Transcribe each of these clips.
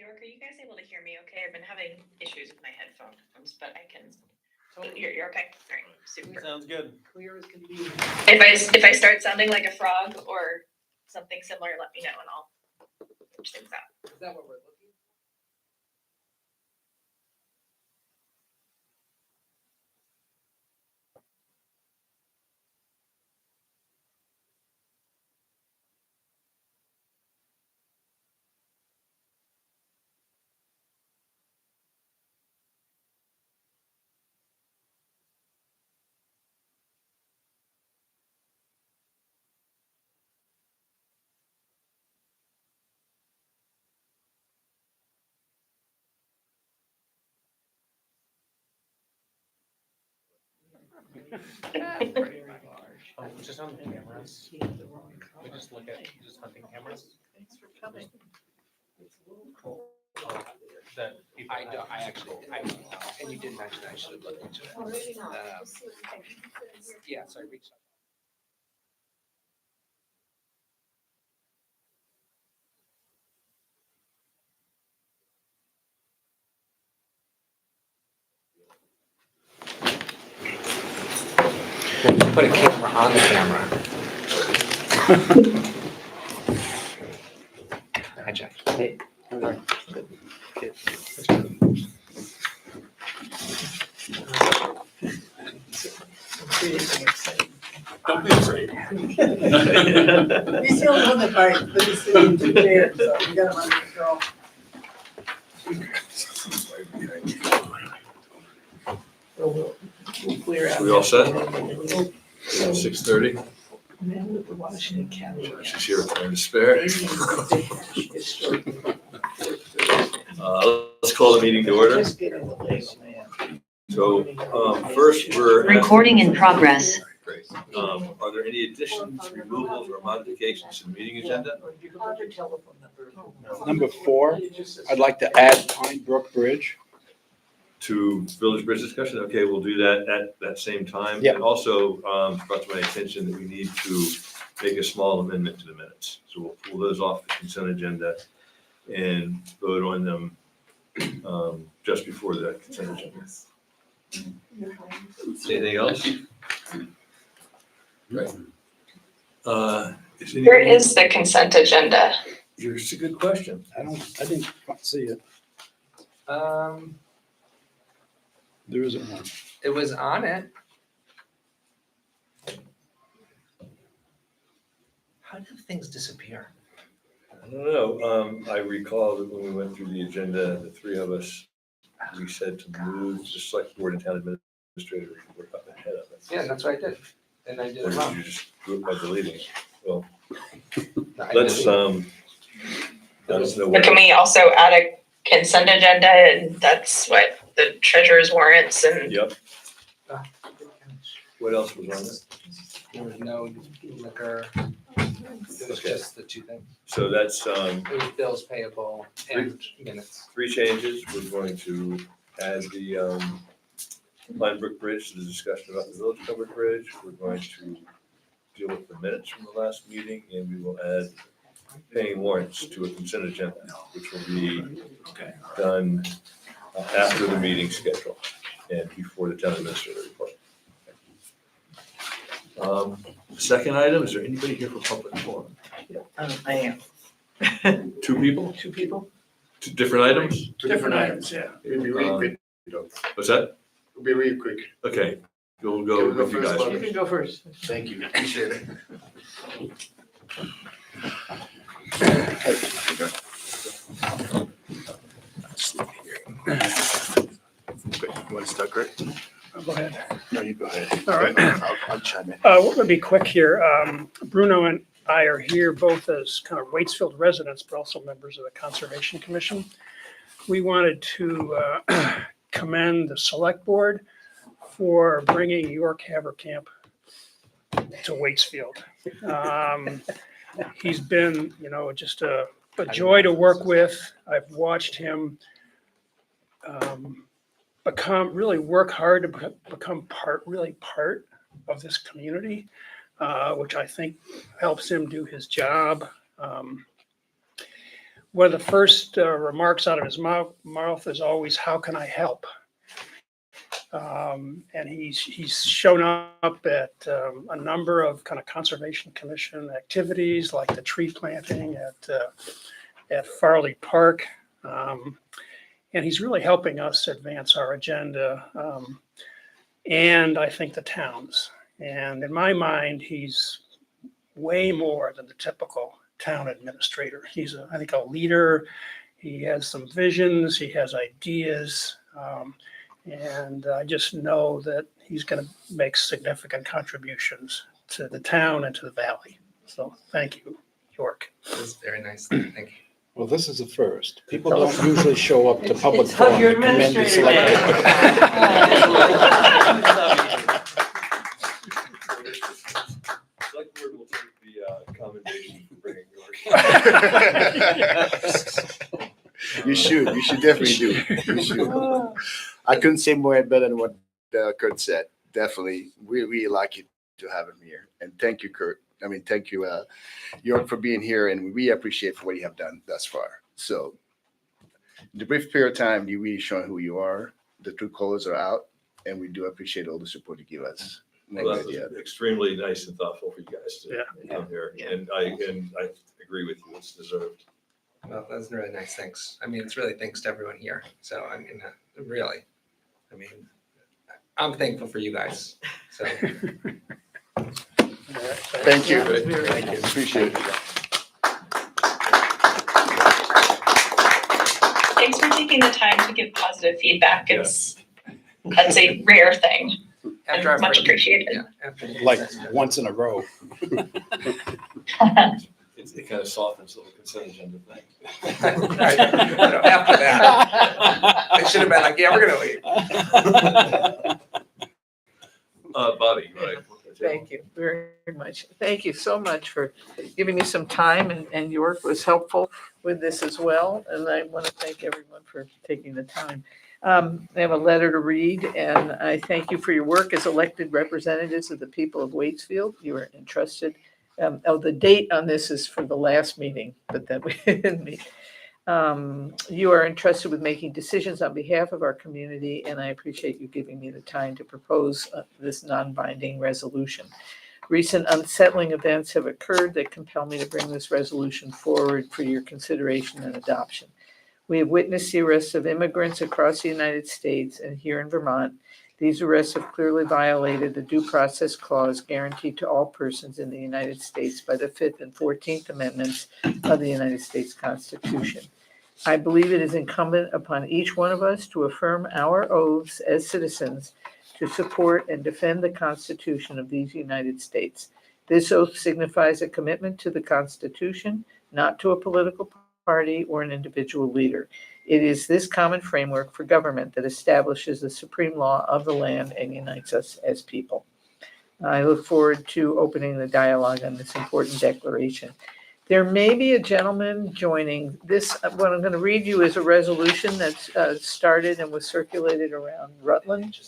York, are you guys able to hear me okay? I've been having issues with my headphones, but I can. You're okay? All right, super. Sounds good. Clear as can be. If I start sounding like a frog or something similar, let me know and I'll switch things out. Is that what we're looking for? Very large. Oh, just on the cameras. He had the wrong We color. just look at just hunting cameras. Thanks for coming. It's a little cold. That people I have. don't, and you did mention I should have looked into it. Oh, maybe not. Yeah, so I reached out. Put a camera on the camera. Hi, Jack. Hey. Don't be afraid. He's the only one that bites, but he's sitting in two chairs, so we got him under control. We'll clear out. We all set? So, 6:30. man with the Washington County. She's here with time to spare. Let's call the meeting to order. Just getting the legal man. So first, we're. Recording in progress. Great. Are there any additions, removals, or modifications to the meeting agenda? Or you can put your telephone number. Number 4, I'd like to add Pine Brook Bridge. To Village Bridge discussion? Okay, we'll do that at that same time. Yep. And also, brought to my attention that we need to make a small amendment to the minutes. So we'll pull those off the consent agenda and vote on them just before the consent agenda. Anything else? Right. Where is the consent agenda? Here's a good question. I didn't see it. There isn't one. It was on it. How do things disappear? I don't know. I recall that when we went through the agenda, the three of us, we said to move the select board and town administrator report up ahead of it. Yeah, that's what I did. And I did Or it did wrong. you just do it by deleting? Well, No, I let's, didn't. let us know. But can we also add a consent agenda and that's what the treasurer's warrants and Yep. Ah, What else was on it? There was no liquor. It was Okay. just the two things. So that's, It was bills payable and minutes. 3 changes. We're going to add the, Pine Brook Bridge to the discussion about the village covered bridge. We're going to deal with the minutes from the last meeting, and we will add paying warrants to a consent agenda, which will be done after the meeting schedule and before the town administrator report. Second item, is there anybody here for public forum? I am. 2 people? 2 people? 2 different items? Different items, yeah. It'll be really quick. What's that? It'll be really quick. Okay, we'll go Can we go with you first, guys. Bob? You can go first. Thank you, appreciate it. You want to start, Greg? Go ahead. No, you go ahead. All right. I'll chime in. We're going to be quick here. Bruno and I are here both as kind of Waitsfield residents, but also members of the Conservation Commission. We wanted to commend the Select Board for bringing York Havercamp to Waitsfield. He's been, just a joy to work with. I've watched him work hard to become part of this community, which I think helps him do his job. One of the first remarks out of his mouth is always, "How can I help?" And he's shown up at a number of kind of conservation commission activities, like the tree planting at Farley Park. And he's really helping us advance our agenda, and I think the towns. And in my mind, he's way more than the typical town administrator. He's, I think, a leader. He has some visions. He has ideas. And I just know that he's going to make significant contributions to the town and to the valley. So thank you, York. That's very nice. Thank you. Well, this is a first. People don't usually show up to public It's hug forum your to commend the administrator select Select board will take the commendation for bringing York. You should definitely do. You should. I couldn't say more better than what Kurt said. Definitely, we really lucky to have him here. And thank you, Kurt. I mean, thank you, York, for being here, and we appreciate for what you have done thus far. So, in the brief period of time, you really shown who you are. The true colors are out, and we do appreciate all the support you give us. Well, that was extremely nice and thoughtful for you guys to come here, Yeah. and I agree with you, it's deserved. Well, that's really nice. Thanks. I mean, it's really thanks to everyone here. So, I mean, really, I mean, I'm thankful for you guys. So, Thank you. Thank you. Appreciate it. Thanks for taking the time to give positive feedback. That's a rare thing and our much first- appreciated. Yeah, after the like assessment. once in a row. It kind of softens the consent agenda thing. Right. After that, I should have been like, yeah, we're gonna leave. Bobby, right? Thank you very much. Thank you so much for giving me some time, and York was helpful with this as well. And I want to thank everyone for taking the time. I have a letter to read, and I thank you for your work as elected representatives of the people of Waitsfield. You are entrusted. The date on this is for the last meeting, but that we didn't meet. You are entrusted with making decisions on behalf of our community, and I appreciate you giving me the time to propose this non-binding resolution. Recent unsettling events have occurred that compel me to bring this resolution forward for your consideration and adoption. We have witnessed the arrests of immigrants across the United States and here in Vermont. These arrests have clearly violated the due process clause guaranteed to all persons in the United States by the 5th and 14th Amendments of the United States Constitution. I believe it is incumbent upon each one of us to affirm our oaths as citizens to support and defend the Constitution of these United States. This oath signifies a commitment to the Constitution, not to a political party or an individual leader. It is this common framework for government that establishes the supreme law of the land and unites us as people. I look forward to opening the dialogue on this important declaration. There may be a gentleman joining this. What I'm going to read you is a resolution that's started and was circulated around Rutland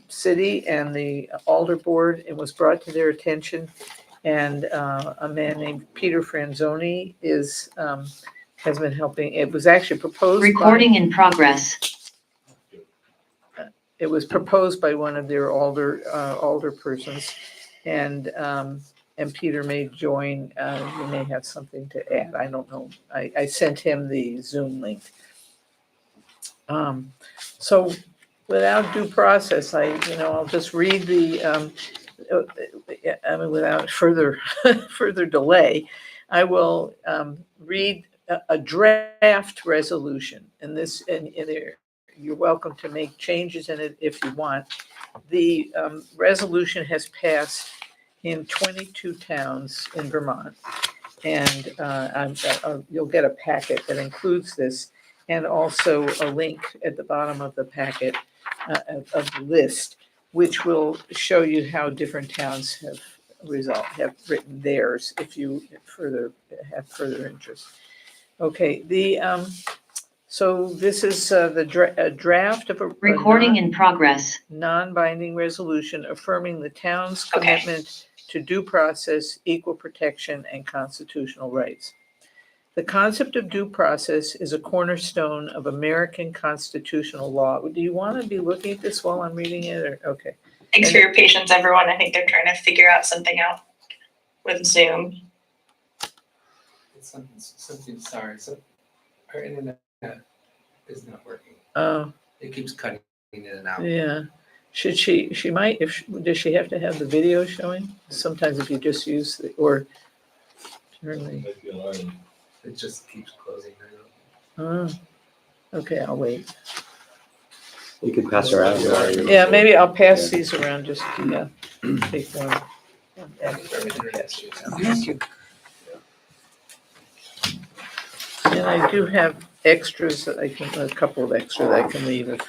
City and the Alder Board. It was brought to their attention, and a man named Peter Franzoni has been helping. It was actually proposed. Recording in progress. It was proposed by one of their alder persons, and Peter may join. He may have something to add. I don't know. I sent him the Zoom link. So without due process, I'll just read the. Without further delay, I will read a draft resolution, and you're welcome to make changes in it if you want. The resolution has passed in 22 towns in Vermont, and you'll get a packet that includes this, and also a link at the bottom of the packet of the list, which will show you how different towns have written theirs if you have further interest. Okay, So this is a draft of a Recording in progress. non-binding resolution affirming the town's Okay. commitment to due process, equal protection, and constitutional rights. The concept of due process is a cornerstone of American constitutional law. Do you want to be looking at this while I'm reading it, or, okay? Thanks for your patience, everyone. I think they're trying to figure out something out with Zoom. It's something, sorry, so our internet is not working. Oh, It keeps cutting in and out. yeah. Should she might, does she have to have the video showing? Sometimes if you just use or turn the, Might be alarming. It just keeps closing now. okay, I'll wait. You could pass around. Yeah, maybe I'll pass these around just to take one. Thank you. And I do have extras that a couple of extra that I can leave if.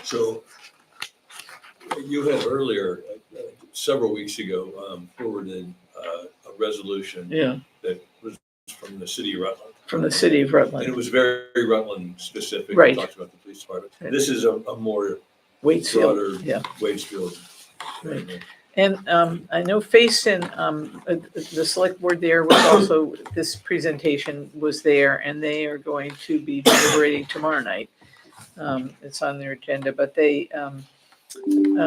So you had earlier, several weeks ago, forwarded a resolution Yeah, that was from the city of Rutland. from the city of And Rutland, it was very Rutland specific. Right. It talks about the police department. This is a more Waitsfield, broader yeah. Waitsfield. Right. And I know Facein, the select board there was also, this presentation was there, and they are going to be deliberating tomorrow night. It's on their agenda, but they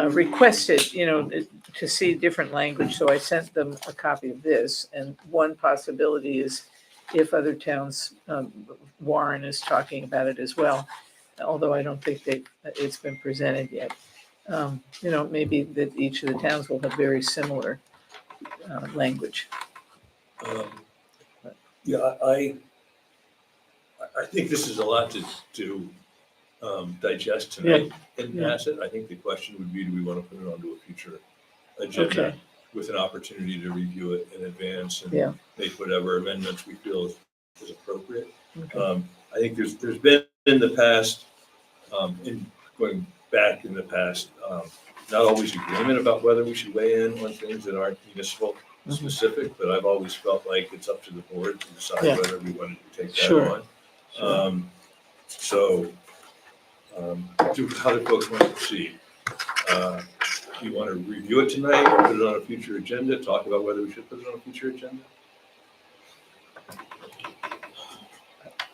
requested, to see different language, so I sent them a copy of this. And one possibility is if other towns, Warren is talking about it as well, although I don't think it's been presented yet. Maybe that each of the towns will have very similar language. Yeah, I think this is a lot to digest tonight and Yeah. pass it. I think the question would be, do we want to put it onto a future agenda Okay. with an opportunity to review it in advance Yeah. and make whatever amendments we feel is appropriate. Okay. I think there's been in the past, in going back in the past, not always agreement about whether we should weigh in on things that aren't municipal specific, but I've always felt like it's up to the board to decide Yeah. whether we wanted to take that Sure. on. How do folks want to proceed? Do you want to review it tonight, put it on a future agenda, talk about whether we should put it on a future agenda?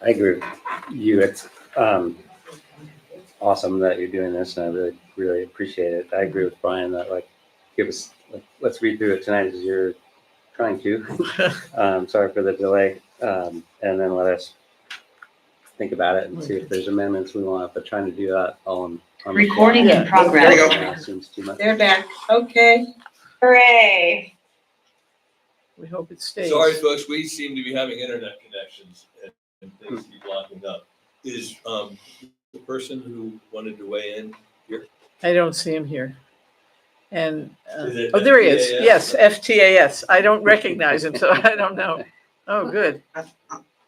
I agree with you. It's awesome that you're doing this, and I really, really appreciate it. I agree with Brian that let's read through it tonight as you're trying to. Sorry for the delay, and then let us think about it and see if there's amendments we want. But trying to do that all on the fly, Recording in progress. seems too much. They're back. Okay. Hooray. We hope it stays. Sorry, folks, we seem to be having internet connections and things keep locking up. Is the person who wanted to weigh in here? I don't see him here. And, Is it there he is. FTAS? Yes, FTAS. I don't recognize him, so I don't know. Oh, good.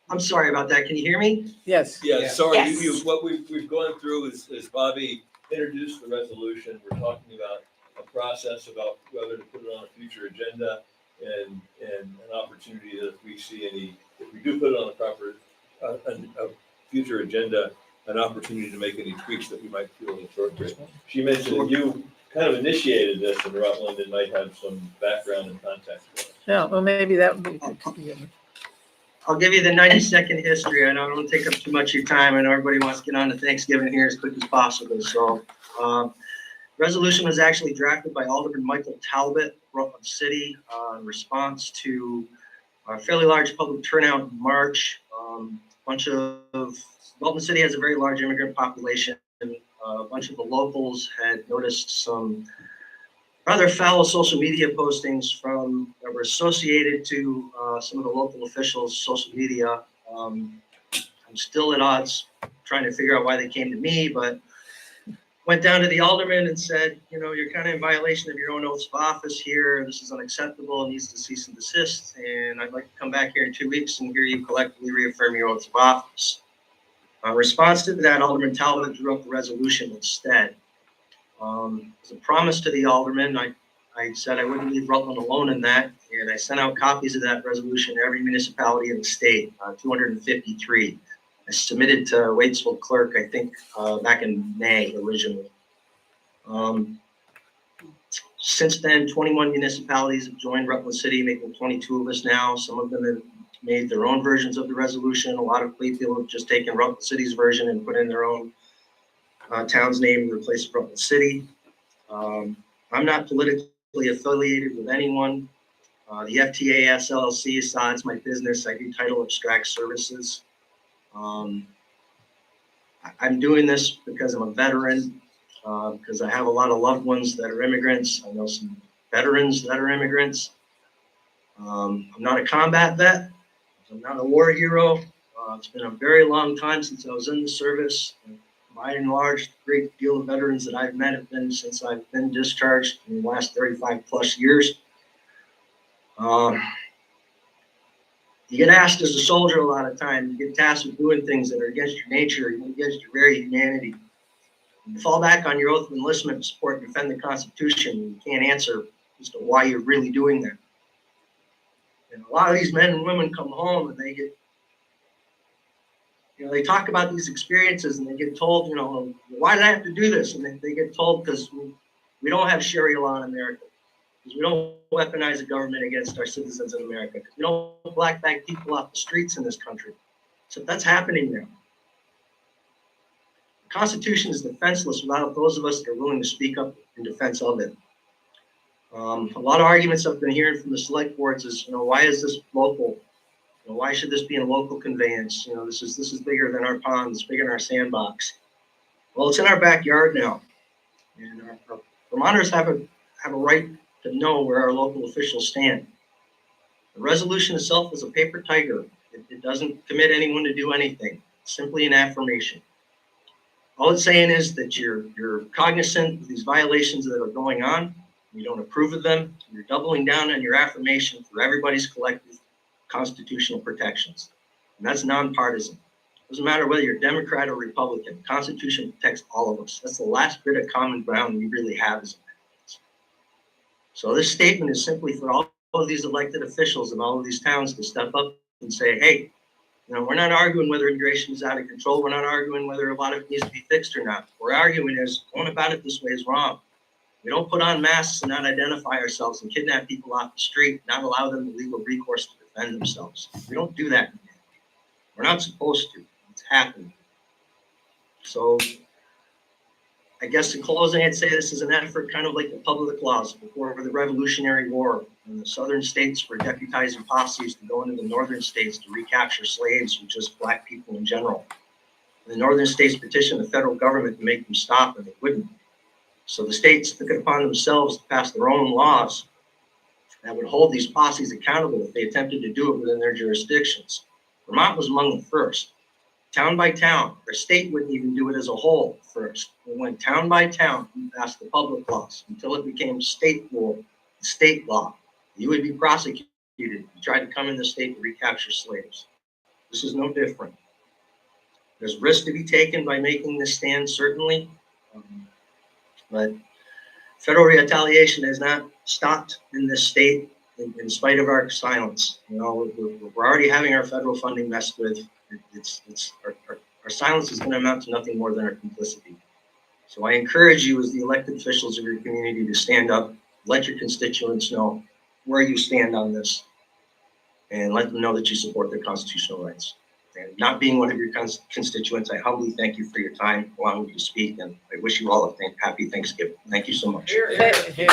I'm sorry about that. Can you hear me? Yes. Yeah, sorry, Yes. what we've gone through is Bobby introduced the resolution. We're talking about a process about whether to put it on a future agenda and an opportunity that if we do put it on a future agenda, an opportunity to make any tweaks that we might feel is appropriate. She mentioned that you kind of initiated this in Rutland and might have some background and context for it. Yeah, well, maybe that would be good to be able- I'll give you the 90-second history. I don't want to take up too much of your time. I know everybody wants to get on to Thanksgiving here as quick as possible. So, resolution was actually drafted by Alderman Michael Talbot, Rutland City, in response to a fairly large public turnout in March. Rutland City has a very large immigrant population. A bunch of the locals had noticed some rather foul social media postings that were associated to some of the local officials' social media. I'm still at odds trying to figure out why they came to me, but went down to the alderman and said, you know, you're kind of in violation of your own oaths of office here. This is unacceptable. It needs to cease and desist. And I'd like to come back here in 2 weeks and hear you collectively reaffirm your oaths of office. In response to that, Alderman Talbot drew up the resolution instead. As a promise to the alderman, I said I wouldn't leave Rutland alone in that, and I sent out copies of that resolution to every municipality in the state, 253. I submitted to Waitsfield clerk, I think, back in May originally. Since then, 21 municipalities have joined Rutland City, making 22 of us now. Some of them have made their own versions of the resolution. A lot of people have just taken Rutland City's version and put in their own town's name and replaced Rutland City. I'm not politically affiliated with anyone. The FTAS LLC aside, it's my business. I do title abstract services. I'm doing this because I'm a veteran, because I have a lot of loved ones that are immigrants. I know some veterans that are immigrants. I'm not a combat vet. I'm not a war hero. It's been a very long time since I was in the service. By and large, the great deal of veterans that I've met have been since I've been discharged in the last 35 plus years. You get asked as a soldier a lot of times, you get tasked with doing things that are against your nature, against your very humanity. You fall back on your oath of enlistment to support and defend the Constitution. You can't answer as to why you're really doing that. And a lot of these men and women come home and they get, they talk about these experiences and they get told, why did I have to do this? And they get told because we don't have Sharia law in America. Because we don't weaponize the government against our citizens in America. Because we don't black bag people off the streets in this country. So that's happening now. The Constitution is defenseless without those of us that are willing to speak up in defense of it. A lot of arguments I've been hearing from the select boards is, why is this local? Why should this be in local conveyance? This is bigger than our pond. It's bigger than our sandbox. Well, it's in our backyard now, and our Vermonters have a right to know where our local officials stand. The resolution itself is a paper tiger. It doesn't commit anyone to do anything. It's simply an affirmation. All it's saying is that you're cognizant of these violations that are going on. You don't approve of them. You're doubling down on your affirmation for everybody's collective constitutional protections. And that's nonpartisan. Doesn't matter whether you're Democrat or Republican. The Constitution protects all of us. That's the last bit of common ground we really have as Americans. So this statement is simply for all of these elected officials in all of these towns to step up and say, hey, we're not arguing whether immigration is out of control. We're not arguing whether a lot of it needs to be fixed or not. What we're arguing is going about it this way is wrong. We don't put on masks and not identify ourselves and kidnap people off the street, not allow them the legal recourse to defend themselves. We don't do that. We're not supposed to. It's happening. So I guess in closing, I'd say this is an effort kind of like the Public Laws before the Revolutionary War. When the southern states were deputizing posses to go into the northern states to recapture slaves or just black people in general. And the northern states petitioned the federal government to make them stop, and they wouldn't. So the states took it upon themselves to pass their own laws that would hold these posses accountable if they attempted to do it within their jurisdictions. Vermont was among the first. Town by town, our state wouldn't even do it as a whole first. We went town by town and passed the public laws until it became state rule, state law. You would be prosecuted if you tried to come in the state to recapture slaves. This is no different. There's risk to be taken by making this stand, certainly. But federal retaliation has not stopped in this state in spite of our silence. We're already having our federal funding messed with. Our silence is going to amount to nothing more than our complicity. So I encourage you as the elected officials of your community to stand up, let your constituents know where you stand on this, and let them know that you support their constitutional rights. And not being one of your constituents, I humbly thank you for your time, allowing me to speak, and I wish you all a happy Thanksgiving. Thank you so much. Thank you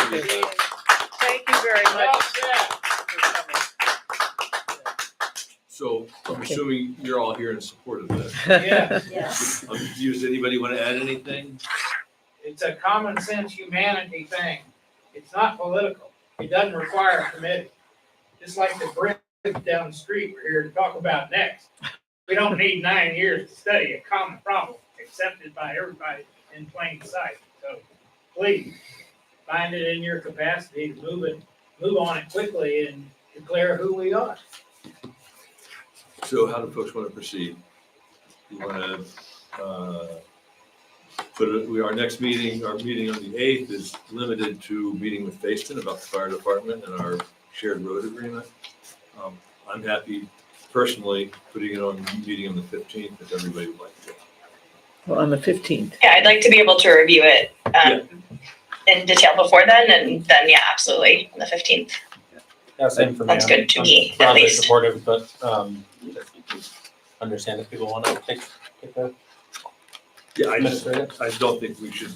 very much for coming. So I'm assuming you're all here in support of this. Yes. I'm confused. Anybody want to add anything? It's a common sense humanity thing. It's not political. It doesn't require a committee. Just like the bridge down the street we're here to talk about next. We don't need 9 years to study a common problem accepted by everybody in plain sight. So please, find it in your capacity to move on it quickly and declare who we are. So how do folks want to proceed? You want to our next meeting, our meeting on the 8th is limited to meeting with Facein about the fire department and our shared road agreement. I'm happy personally putting it on, meeting on the 15th if everybody would like to. Well, on the 15th. Yeah, I'd like to be able to review it in detail before then, and then, yeah, absolutely, on the 15th. Yeah, same for me. Sounds good to I'm me, at broadly least. supportive, but understand if people want to take the Yeah, I administrative. don't think we should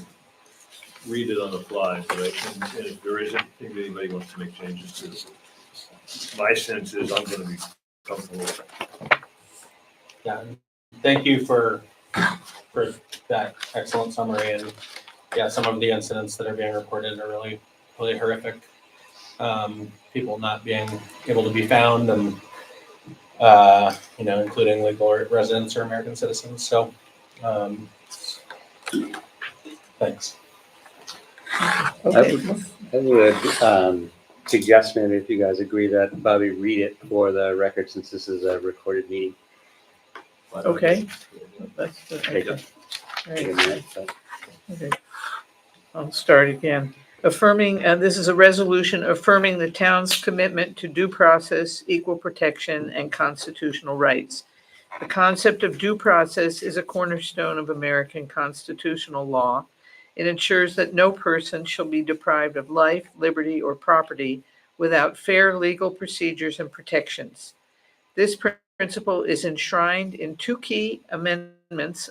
read it on the fly, but and if there is anything that anybody wants to make changes to, my sense is I'm going to be comfortable with it. Yeah, thank you for that excellent summary, and yeah, some of the incidents that are being reported are really, really horrific. People not being able to be found, and including legal residents or American citizens. So, thanks. Okay. I would suggest maybe if you guys agree that Bobby read it for the record since this is a recorded meeting. Okay. That's good. Take Okay. a All right. minute, but- Okay. I'll start again. Affirming, this is a resolution affirming the town's commitment to due process, equal protection, and constitutional rights. The concept of due process is a cornerstone of American constitutional law. It ensures that no person shall be deprived of life, liberty, or property without fair legal procedures and protections. This principle is enshrined in two key amendments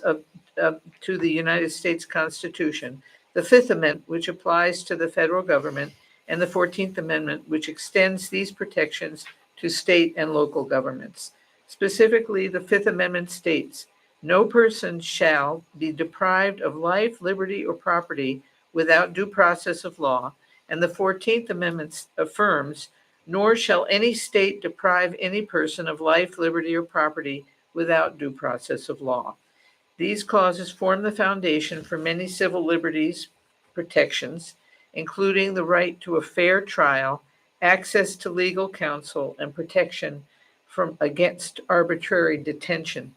to the United States Constitution: the Fifth Amendment, which applies to the federal government, and the 14th Amendment, which extends these protections to state and local governments. Specifically, the Fifth Amendment states, "No person shall be deprived of life, liberty, or property without due process of law," and the 14th Amendment affirms, "Nor shall any state deprive any person of life, liberty, or property without due process of law." These clauses form the foundation for many civil liberties protections, including the right to a fair trial, access to legal counsel, and protection against arbitrary detention.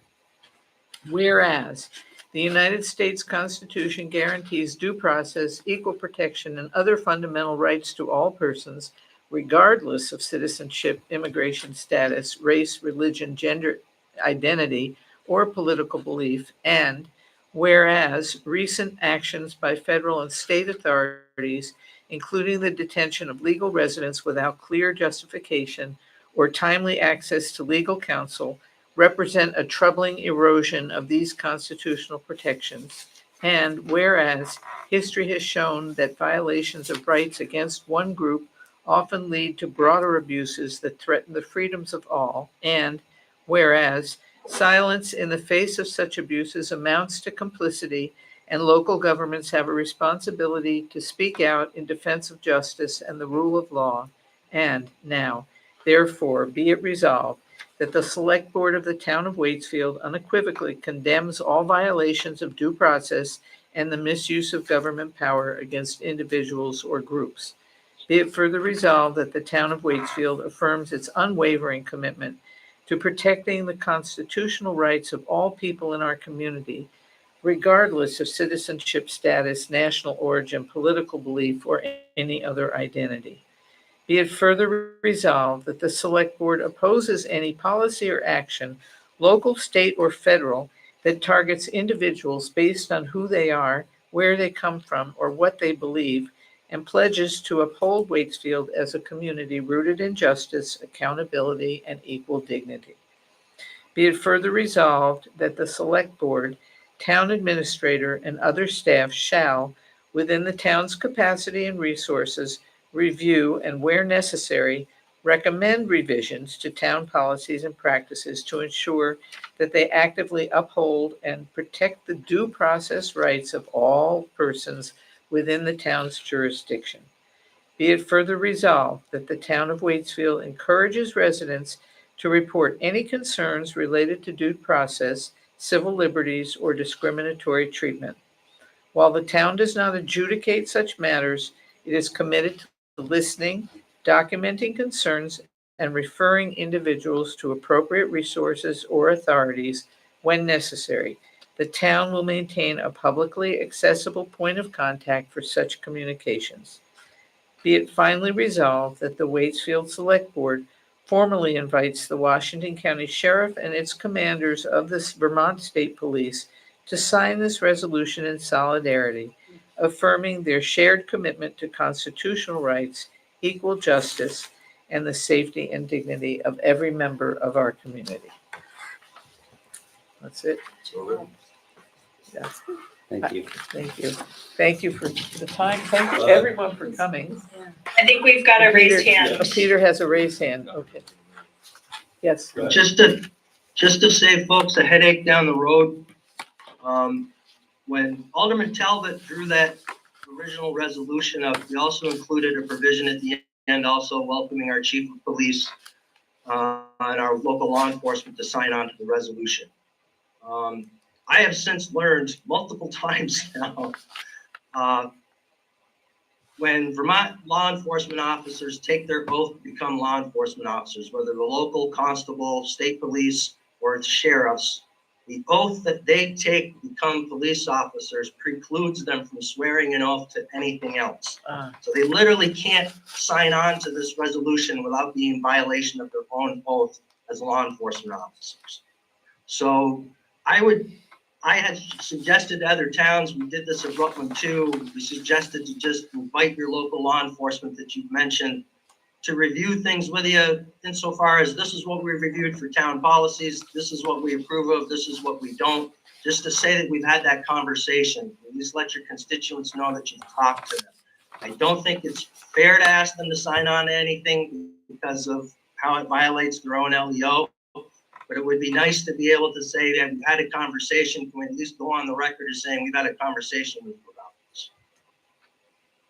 Whereas the United States Constitution guarantees due process, equal protection, and other fundamental rights to all persons, regardless of citizenship, immigration status, race, religion, gender identity, or political belief, and whereas recent actions by federal and state authorities, including the detention of legal residents without clear justification or timely access to legal counsel, represent a troubling erosion of these constitutional protections, and whereas history has shown that violations of rights against one group often lead to broader abuses that threaten the freedoms of all, and whereas silence in the face of such abuses amounts to complicity, and local governments have a responsibility to speak out in defense of justice and the rule of law. And now, therefore, be it resolved that the Select Board of the Town of Waitsfield unequivocally condemns all violations of due process and the misuse of government power against individuals or groups. Be it further resolved that the Town of Waitsfield affirms its unwavering commitment to protecting the constitutional rights of all people in our community, regardless of citizenship status, national origin, political belief, or any other identity. Be it further resolved that the Select Board opposes any policy or action, local, state, or federal, that targets individuals based on who they are, where they come from, or what they believe, and pledges to uphold Waitsfield as a community rooted in justice, accountability, and equal dignity. Be it further resolved that the Select Board, Town Administrator, and other staff shall, within the town's capacity and resources, review and, where necessary, recommend revisions to town policies and practices to ensure that they actively uphold and protect the due process rights of all persons within the town's jurisdiction. Be it further resolved that the Town of Waitsfield encourages residents to report any concerns related to due process, civil liberties, or discriminatory treatment. While the town does not adjudicate such matters, it is committed to listening, documenting concerns, and referring individuals to appropriate resources or authorities when necessary. The town will maintain a publicly accessible point of contact for such communications. Be it finally resolved that the Waitsfield Selectboard formally invites the Washington County Sheriff and its commanders of the Vermont State Police to sign this resolution in solidarity, affirming their shared commitment to constitutional rights, equal justice, and the safety and dignity of every member of our community. That's it. So written. Thank you. Thank you. Thank you for the time. Thank you, everyone, for coming. I think we've got a raised hand. Peter has a raised hand. Okay. Yes. Go ahead. Just to save folks a headache down the road, when Alderman Talbot drew that original resolution up, we also included a provision at the end also welcoming our chief of police and our local law enforcement to sign on to the resolution. I have since learned multiple times now, when Vermont law enforcement officers take their oath to become law enforcement officers, whether the local constable, state police, or it's sheriffs, the oath that they take to become police officers precludes them from swearing an oath to anything else. So they literally can't sign on to this resolution without being in violation of their own oath as law enforcement officers. So I had suggested to other towns, we did this at Rutland too, we suggested to just invite your local law enforcement that you've mentioned to review things with you insofar as this is what we reviewed for town policies, this is what we approve of, this is what we don't, just to say that we've had that conversation. At least let your constituents know that you've talked to them. I don't think it's fair to ask them to sign on to anything because of how it violates their own LEO. But it would be nice to be able to say that we've had a conversation, can we at least go on the record as saying we've had a conversation with you about this.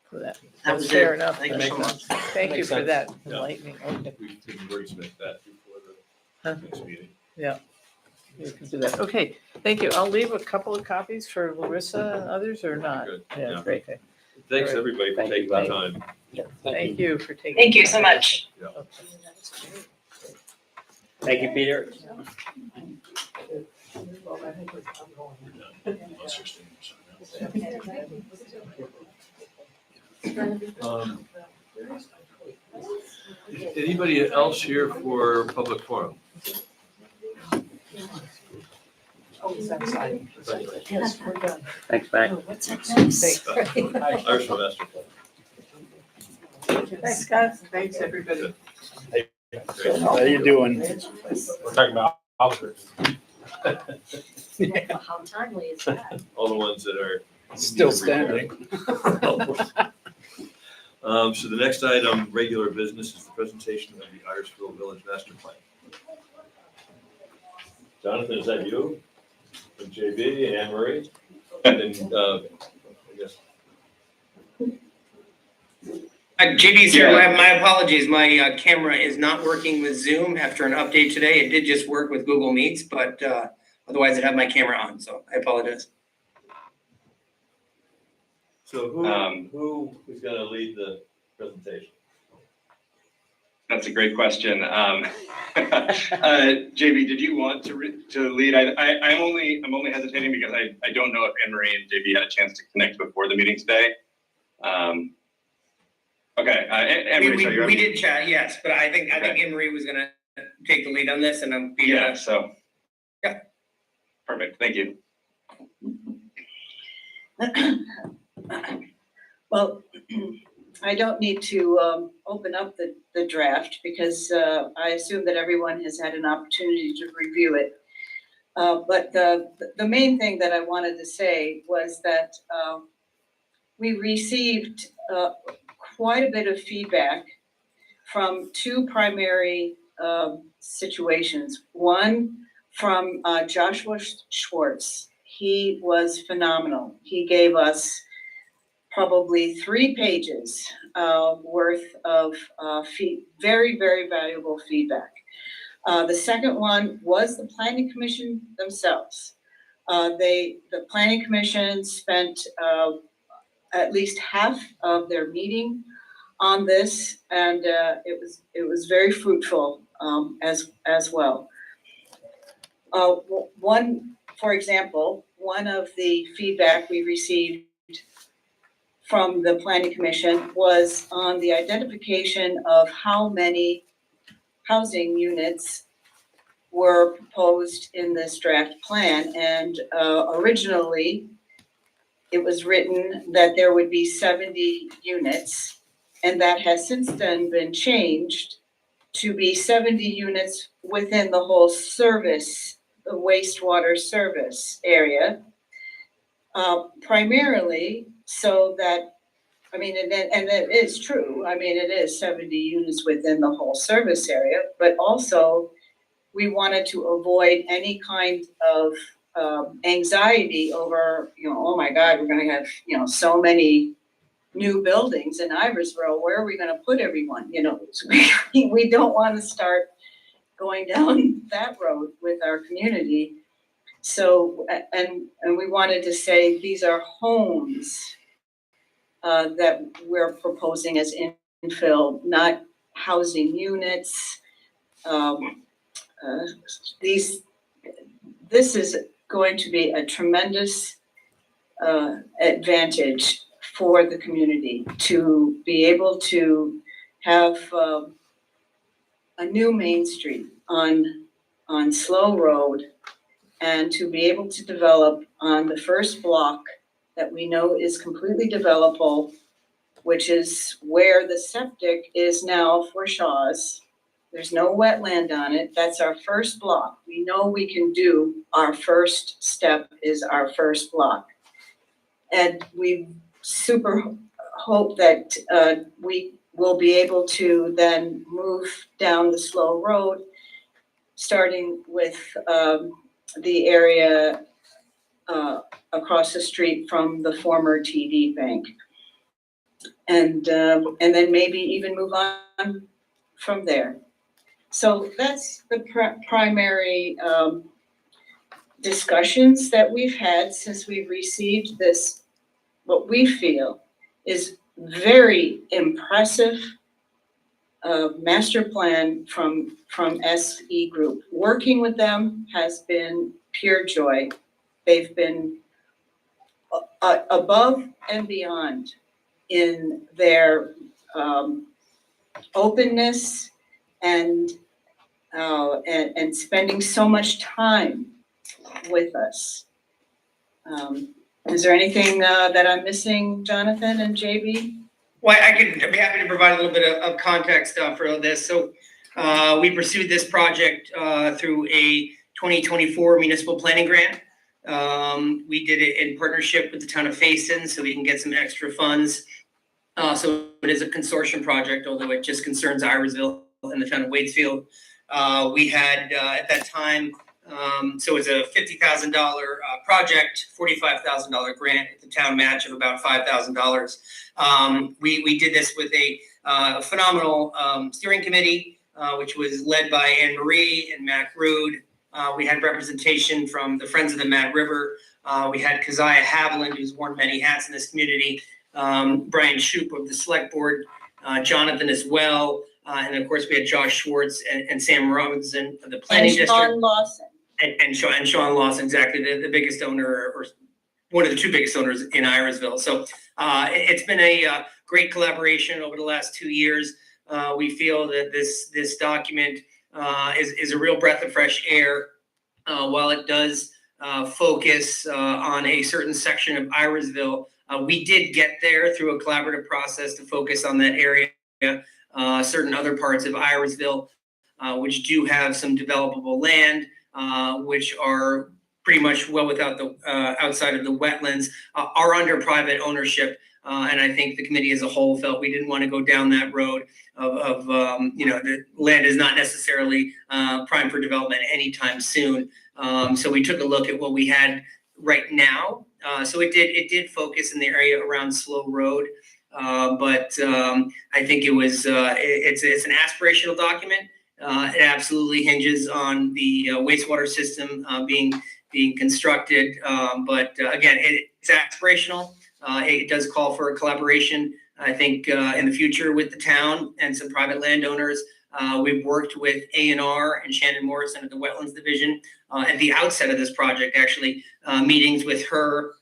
For that. That That's was fair it. enough. Thank you so much. Thank you Makes for sense. that Yeah. enlightening. Okay. We can wordsmith that before Huh? the next meeting. We can do that. Okay, thank you. I'll leave a couple of copies for Larissa and others or not. Good. Yeah, Yeah. great. Okay. Thanks, All right. everybody, for Thank you, taking the Bob. time. Thank you for taking. Thank you so much. Yeah. Okay. Thank you, Peter. Anybody else here for public forum? Oh, it's outside. Yes, we're done. Thanks, Mac. Thanks. Irish Master. Thanks, guys. Thanks, everybody. How you doing? We're talking about officers. How timely is that? All the ones that are. Still standing. So the next item, regular business, is the presentation of the Irisville Village Master Plan. Jonathan, is that you? And JB and Anne Marie? And then, I guess. JB's here. My apologies. My camera is not working with Zoom after an update today. It did just work with Google Meets, but otherwise I'd have my camera on, so I apologize. So who is gonna lead the presentation? That's a great question. JB, did you want to lead? I'm only hesitating because I don't know if Anne Marie and JB had a chance to connect before the meeting today. Okay, Anne Marie, so you're. We did chat, yes, but I think Anne Marie was gonna take the lead on this, and I'm. Yeah. So. Yeah. Perfect. Thank you. Well, I don't need to open up the draft because I assume that everyone has had an opportunity to review it. But the main thing that I wanted to say was that we received quite a bit of feedback from two primary situations. One from Joshua Schwartz. He was phenomenal. He gave us probably 3 pages worth of very, very valuable feedback. The second one was the Planning Commission themselves. The planning commission spent at least half of their meeting on this, and it was very fruitful as well. For example, one of the feedback we received from the planning commission was on the identification of how many housing units were proposed in this draft plan. And originally, it was written that there would be 70 units, and that has since then been changed to be 70 units within the whole service, the wastewater service area. Primarily so that, I mean, and it is true, I mean, it is 70 units within the whole service area, but also we wanted to avoid any kind of anxiety over, oh my God, we're gonna have, so many new buildings in Iversville, where are we gonna put everyone? We don't wanna start going down that road with our community. So, and we wanted to say these are homes that we're proposing as infill, not housing units. This is going to be a tremendous advantage for the community to be able to have a new Main Street on Slow Road, and to be able to develop on the first block that we know is completely developable, which is where the septic is now for Shaw's. There's no wetland on it. That's our first block. We know we can do our first step is our first block. And we super hope that we will be able to then move down the Slow Road, starting with the area across the street from the former TD Bank. And then maybe even move on from there. So that's the primary discussions that we've had since we've received this, what we feel is very impressive master plan from SE Group. Working with them has been pure joy. They've been above and beyond in their openness and spending so much time with us. Is there anything that I'm missing, Jonathan and JB? Well, I'd be happy to provide a little bit of context for this. So we pursued this project through a 2024 municipal planning grant. We did it in partnership with the town of Facein, so we can get some extra funds. So it is a consortium project, although it just concerns Iversville and the town of Waitsfield. We had at that time, so it was a $50,000 project, $45,000 grant, the town match of about $5,000. We did this with a phenomenal steering committee, which was led by Anne Marie and Mac Rood. We had representation from the Friends of the Mad River. We had Keziah Haviland, who's worn many hats in this community. Brian Shoup of the Select Board, Jonathan as well. And of course, we had Josh Schwartz and Sam Robinson of the Planning District. Sean Lawson. And Sean Lawson, exactly, the biggest owner, or one of the two biggest owners in Iversville. So it's been a great collaboration over the last 2 years. We feel that this document is a real breath of fresh air. While it does focus on a certain section of Iversville, we did get there through a collaborative process to focus on that area. Certain other parts of Iversville, which do have some developable land, which are pretty much well without the outside of the wetlands, are under private ownership. And I think the committee as a whole felt we didn't want to go down that road of the land is not necessarily prime for development anytime soon. So we took a look at what we had right now. So it did focus in the area around Slow Road. But I think it was it's an aspirational document. It absolutely hinges on the wastewater system being being constructed. But again, it's aspirational. It does call for a collaboration, I think, in the future with the town and some private landowners. We've worked with A&R and Shannon Morrison at the Wetlands Division at the outset of this project. Actually, meetings with her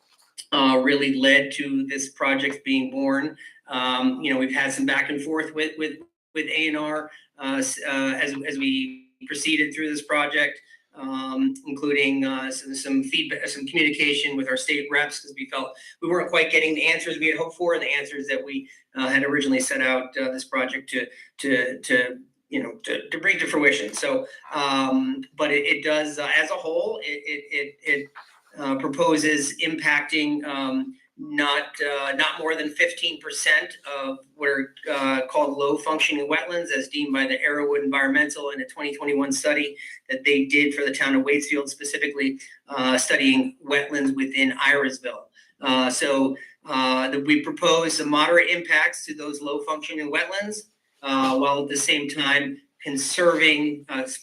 really led to this project being born. We've had some back and forth with A&R as we proceeded through this project, including some feedback, some communication with our state reps, because we felt we weren't quite getting the answers we had hoped for, the answers that we had originally set out this project to bring to fruition. So, but it does, as a whole, it proposes impacting not more than 15% of what are called low functioning wetlands, as deemed by the Arrowwood Environmental in a 2021 study that they did for the town of Waitsfield, specifically studying wetlands within Irisville. We propose some moderate impacts to those low functioning wetlands, while at the same time conserving the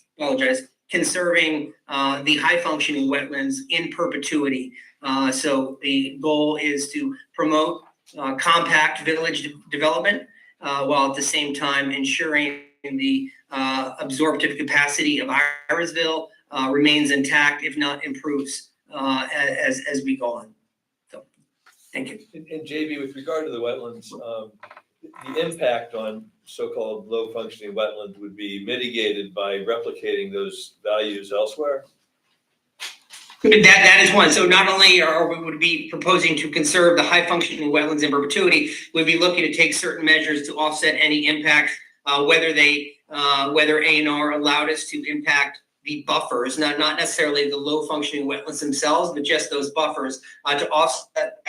high functioning wetlands in perpetuity. So the goal is to promote compact village development, while at the same time ensuring the absorptive capacity of Irisville remains intact, if not improves, as we go on. So, thank you. And JB, with regard to the wetlands, the impact on so-called low functioning wetland would be mitigated by replicating those values elsewhere? That is one. So not only would we be proposing to conserve the high functioning wetlands in perpetuity, we'd be looking to take certain measures to offset any impact, whether A&R allowed us to impact the buffers, not necessarily the low functioning wetlands themselves, but just those buffers, to offset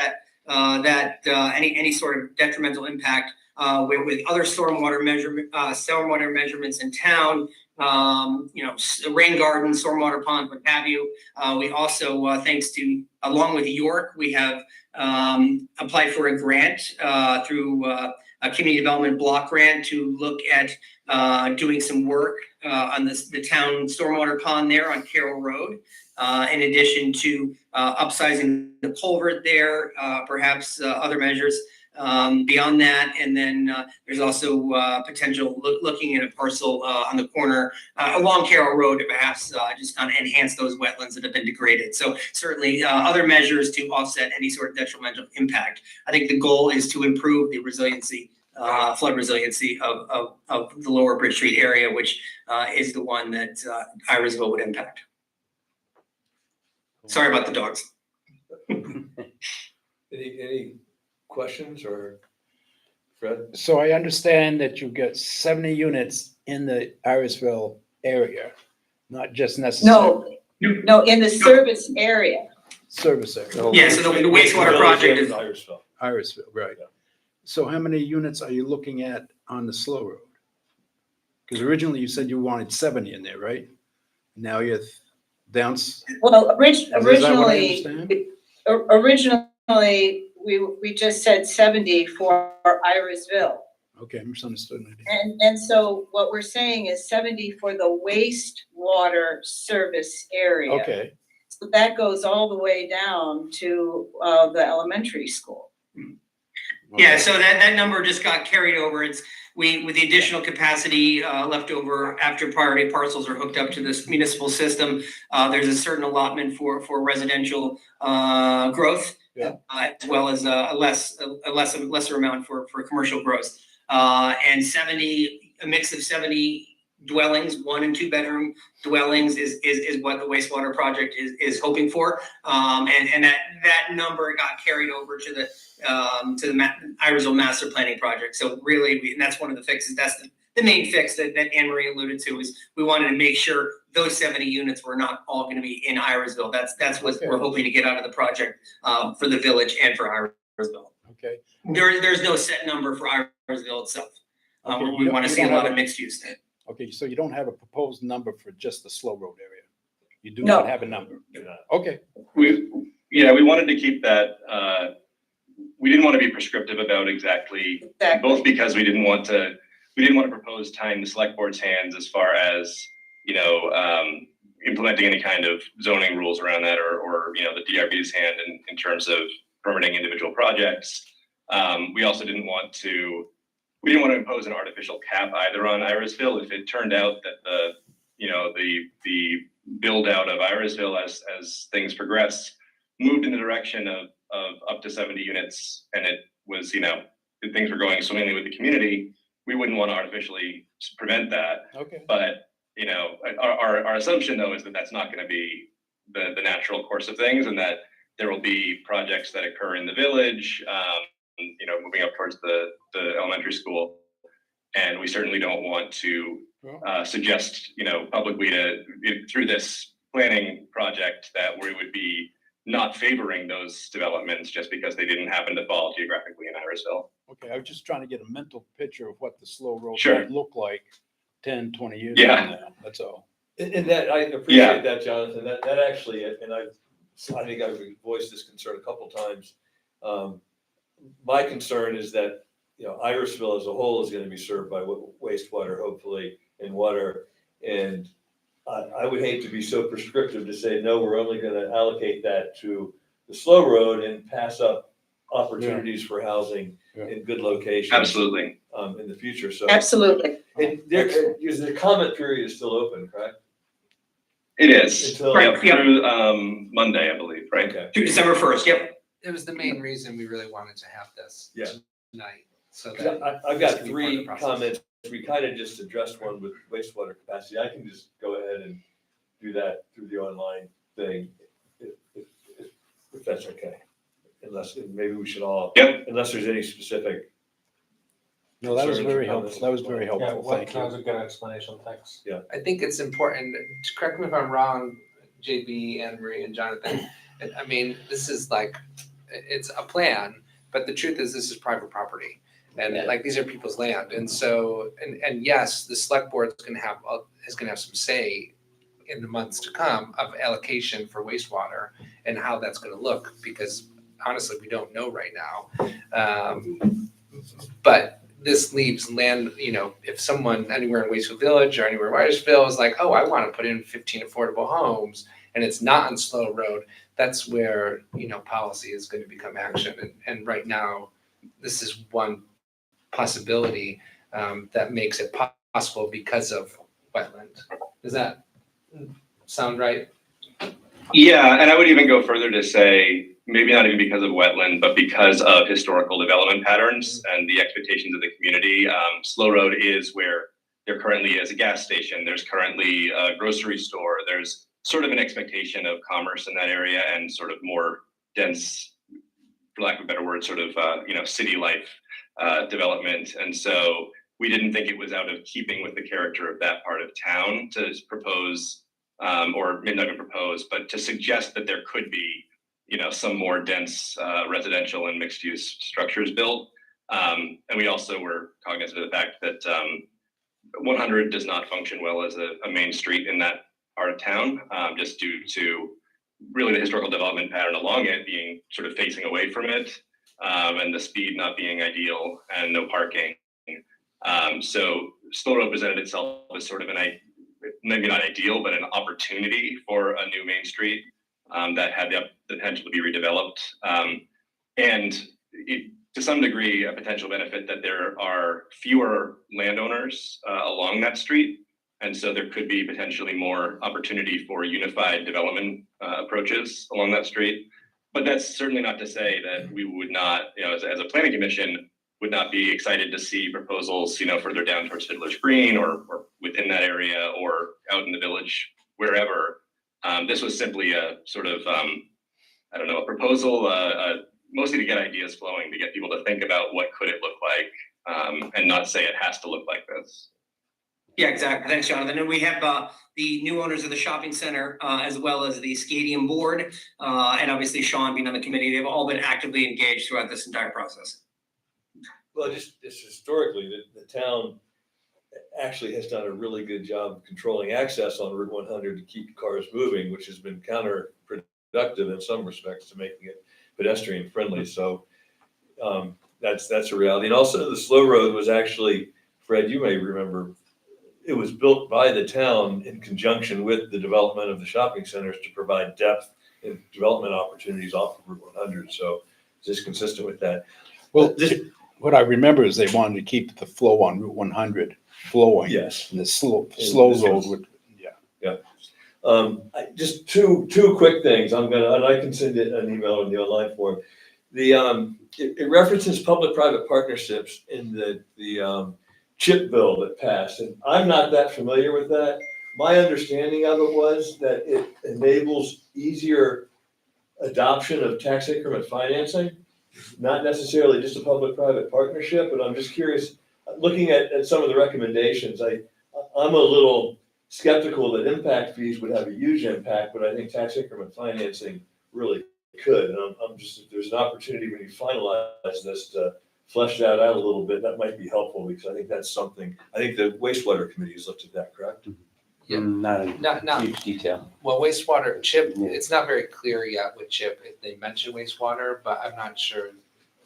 any sort of detrimental impact with other stormwater measurements in town. Rain gardens, stormwater ponds, what have you. We also, along with York, we have applied for a grant through a community development block grant to look at doing some work on the town stormwater pond there on Carroll Road. In addition to upsizing the culvert there, perhaps other measures beyond that. And then there's also potential looking at a parcel on the corner along Carroll Road to perhaps just kind of enhance those wetlands that have been degraded. So certainly other measures to offset any sort of detrimental impact. I think the goal is to improve the resiliency, flood resiliency of the lower Bridge Street area, which is the one that Irisville would impact. Sorry about the dogs. Any questions, or Fred? So I understand that you've got 70 units in the Irisville area, not just necessarily. No, in the service area. Service area. Yeah, so the wastewater project is Irisville, right. So how many units are you looking at on the slow road? Because originally you said you wanted 70 in there, right? Now you're down. Well, Is that what I originally, we just said 70 for Irisville. Okay, I misunderstood maybe. And so what we're saying is 70 for the wastewater service area. Okay. So that goes all the way down to the elementary school. Yeah, so that number just got carried over. With the additional capacity left over after priority parcels are hooked up to this municipal system, there's a certain allotment for residential growth, as well as a lesser amount for commercial growth. And a mix of 70 dwellings, 1 and 2 bedroom dwellings is what the wastewater project is hoping for. And that number got carried over to the Irisville master planning project. So really, and that's one of the fixes. That's the main fix that Anne Marie alluded to, is we wanted to make sure those 70 units were not all going to be in Irisville. That's what we're hoping to get out of the project for the village and for Irisville. Okay. There's no set number for Irisville itself. We want to see a lot of mixed use there. Okay, so you don't have a proposed number for just the slow road area? You do not have a number? Okay. We wanted to keep that, we didn't want to be prescriptive about exactly, both because we didn't want to propose tying the select board's hands as far as, implementing any kind of zoning rules around that or the DRB's hand in terms of permitting individual projects. We also didn't want to impose an artificial cap either on Irisville. If it turned out that the build out of Irisville as things progress moved in the direction of up to 70 units, and it was, things were going swimmingly with the community, we wouldn't want to artificially prevent that. Okay. But, our assumption though is that that's not going to be the natural course of things, and that there will be projects that occur in the village, moving up towards the elementary school. And we certainly don't want to suggest, publicly through this planning project that we would be not favoring those developments just because they didn't happen to fall geographically in Irisville. Okay, I was just trying to get a mental picture of what the slow road Sure. might look like 10, 20 years Yeah. from now, that's all. And that, I appreciate that, Jonathan, that actually, and I think I've voiced this concern a couple times. My concern is that, Irisville as a whole is gonna be served by wastewater, hopefully, and water. And I would hate to be so prescriptive to say, no, we're only gonna allocate that to the slow road and pass up opportunities for housing in good locations. Absolutely. In the future, so. Absolutely. And the comment period is still open, correct? It is. Until- Yep, through Monday, I believe, right? Okay. Through December 1st, yep. It was the main reason we really wanted to have this Yeah. tonight. So 'Cause that I've this got can be part of the 3 process. comments. We kind of just addressed one with wastewater capacity. I can just go ahead and do that through the online thing, if that's okay. Unless, maybe we should all, Yep. unless there's any specific. No, that was concerns or very comments. helpful, that was very Yeah, helpful, thank that was you. a good explanation, thanks. I think it's important, correct me if I'm wrong, JB, Anne Marie, and Jonathan. I mean, this is like, it's a plan, but the truth is this is private property. And like, these are people's land. And so, and yes, the select board is gonna have some say in the months to come of allocation for wastewater and how that's gonna look, because honestly, we don't know right now. But this leaves land, if someone anywhere in Waitsfield Village or anywhere in Weyersville is like, oh, I want to put in 15 affordable homes and it's not on Slow Road, that's where, policy is going to become action. And right now, this is one possibility that makes it possible because of wetland. Does that sound right? Yeah, and I would even go further to say, maybe not even because of wetland, but because of historical development patterns and the expectations of the community. Slow Road is where there currently is a gas station. There's currently a grocery store. There's sort of an expectation of commerce in that area and sort of more dense, for lack of a better word, sort of, city life development. And so we didn't think it was out of keeping with the character of that part of town to propose, or maybe not even propose, but to suggest that there could be some more dense residential and mixed use structures built. And we also were cognizant of the fact that 100 does not function well as a main street in that part of town, just due to really the historical development pattern along it being sort of facing away from it, and the speed not being ideal and no parking. So Slow Road presented itself as sort of maybe not ideal, but an opportunity for a new main street that had the potential to be redeveloped. And to some degree, a potential benefit that there are fewer landowners along that street. And so there could be potentially more opportunity for unified development approaches along that street. But that's certainly not to say that we would not, as a planning commission, would not be excited to see proposals, further down towards Fiddler's Green or within that area or out in the village, wherever. This was simply a sort of, a proposal, mostly to get ideas flowing, to get people to think about what could it look like, and not say it has to look like this. Yeah, exactly. Thanks, Jonathan. And we have the new owners of the shopping center, as well as the Stadium board, and obviously Sean being on the committee. They've all been actively engaged throughout this entire process. Well, just historically, the town actually has done a really good job of controlling access on Route 100 to keep cars moving, which has been counterproductive in some respects to making it pedestrian friendly. So that's a reality. And also the Slow Road was actually, Fred, you may remember, it was built by the town in conjunction with the development of the shopping centers to provide depth and development opportunities off of Route 100. So just consistent with that. Well, Just, what I remember is they wanted to keep the flow on Route 100 flowing. yes. And the slow this road was- would, Just two quick things. And I can send it an email in the online form. It references public-private partnerships in the CHIP bill that passed, and I'm not that familiar with that. My understanding of it was that it enables easier adoption of tax increment financing, not necessarily just a public-private partnership, but I'm just curious, looking at some of the recommendations, I'm a little skeptical that impact fees would have a huge impact, but I think tax increment financing really could. And I'm just, if there's an opportunity when you finalize this to flesh that out a little bit, that might be helpful, because I think that's something, I think the wastewater committee has looked at that, correct? Yeah. Not in Not huge detail. well, wastewater CHIP. It's not very clear yet with CHIP if they mention wastewater, but I'm not sure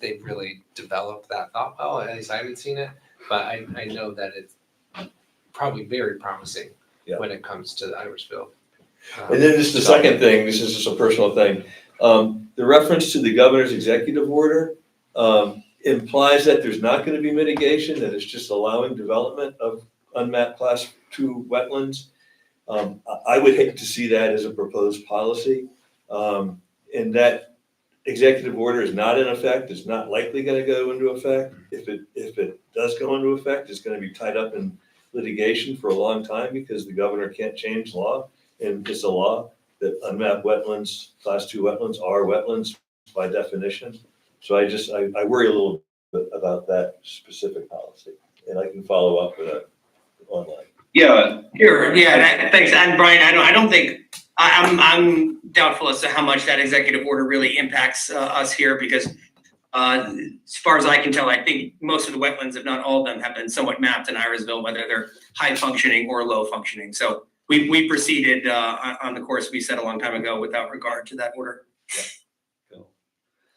they've really developed that thought well. At least I haven't seen it, but I know that it's probably very promising when it comes to Irisville. And then just the second thing, this is just a personal thing. The reference to the governor's executive order implies that there's not going to be mitigation, that it's just allowing development of unmapped class 2 wetlands. I would hate to see that as a proposed policy. And that executive order is not in effect, it's not likely going to go into effect. If it does go into effect, it's going to be tied up in litigation for a long time, because the governor can't change law. And it's a law that unmapped wetlands, class 2 wetlands are wetlands by definition. So I worry a little bit about that specific policy, and I can follow up with that online. Yeah, Sure, yeah, thanks. And Brian, I don't think, I'm doubtful as to how much that executive order really impacts us here, because as far as I can tell, I think most of the wetlands, if not all of them, have been somewhat mapped in Irisville, whether they're high functioning or low functioning. So we proceeded on the course we set a long time ago without regard to that order.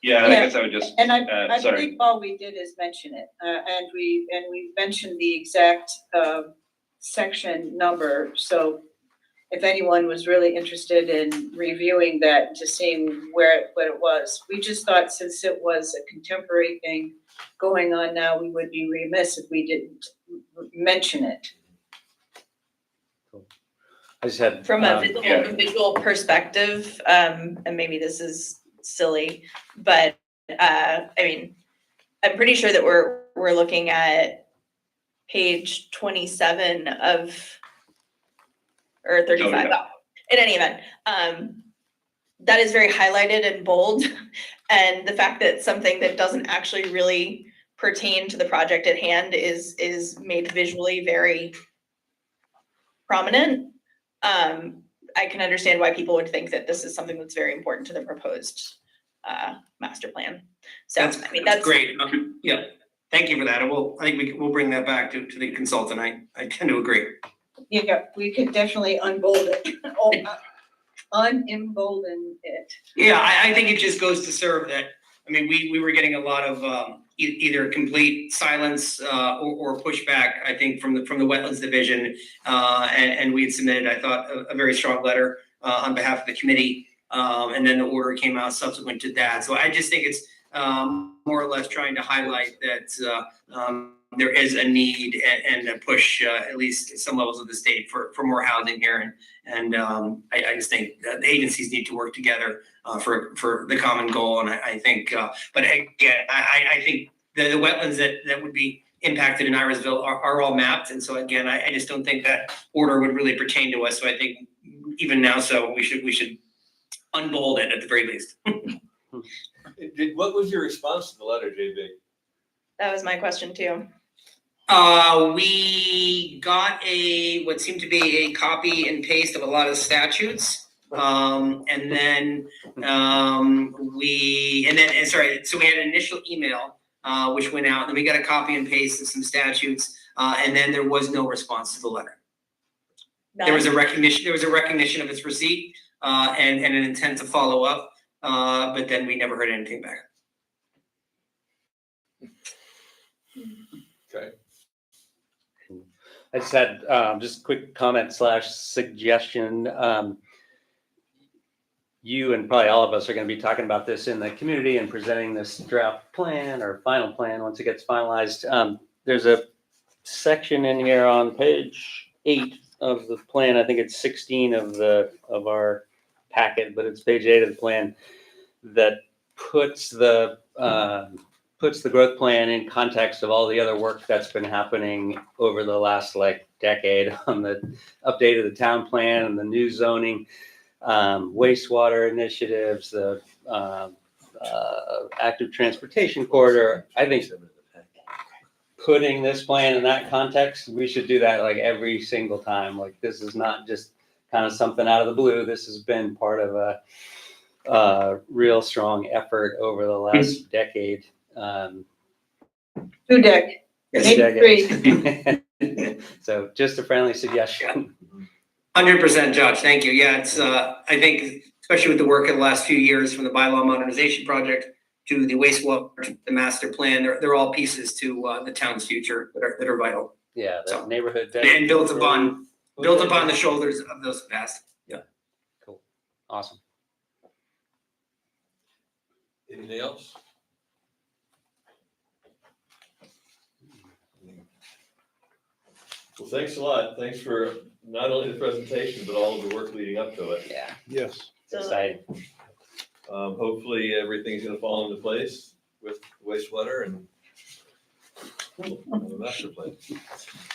yeah, I guess I would just, And I sorry. believe all we did is mention it, and we mentioned the exact section number. So if anyone was really interested in reviewing that, to seeing what it was, we just thought since it was a contemporary thing going on now, we would be remiss if we didn't mention it. I just had. From a visual perspective, and maybe this is silly, but I mean, I'm pretty sure that we're looking at page 27 of, or 35. Oh, yeah. In any event, that is very highlighted in bold, and the fact that something that doesn't actually really pertain to the project at hand is made visually very prominent. I can understand why people would think that this is something that's very important to the proposed master plan. So I mean, that's great. Yeah, thank you for that. And I think we'll bring that back to the consultant. I tend to agree. Yeah, we could definitely unbold it, unembolden it. Yeah, I think it just goes to serve that. I mean, we were getting a lot of either complete silence or pushback, I think, from the Wetlands Division, and we had submitted, I thought, a very strong letter on behalf of the committee, and then the order came out subsequent to that. So I just think it's more or less trying to highlight that there is a need and a push, at least at some levels of the state, for more housing here, and I just think that the agencies need to work together for the common goal. And I think, but again, I think the wetlands that would be impacted in Irisville are all mapped, and so again, I just don't think that order would really pertain to us. So I think even now, so we should unbold it at the very least. What was your response to the letter, JB? that was my question too. We got what seemed to be a copy and paste of a lot of statutes. So we had an initial email, which went out, and we got a copy and paste of some statutes, and then there was no response to the letter. There was a recognition of its receipt, and an intent to follow up, but then we never heard anything back. Okay. I just had just a quick comment / suggestion. You and probably all of us are going to be talking about this in the community and presenting this draft plan or final plan once it gets finalized. There's a section in here on page 8 of the plan. I think it's 16 of our packet, but it's page 8 of the plan that puts the growth plan in context of all the other work that's been happening over the last decade on the update of the town plan and the new zoning, wastewater initiatives, the active transportation corridor. I think putting this plan in that context, we should do that every single time. This is not just kind of something out of the blue. This has been part of a real strong effort over the last decade. 2 decades. Decades. So just a friendly suggestion. 100%, Josh. Thank you. Yeah, it's I think especially with the work of the last few years from the bylaw modernization project to the wastewater, the master plan, they're all pieces to the town's future that are vital. Yeah, the So, neighborhood. and built upon the shoulders of those past. Yeah. Cool. Awesome. Anything else? Well, thanks a lot. Thanks for not only the presentation, but all of the work leading up to it. Yeah. Yes. It's exciting. Hopefully everything's gonna fall into place with wastewater and the master plan.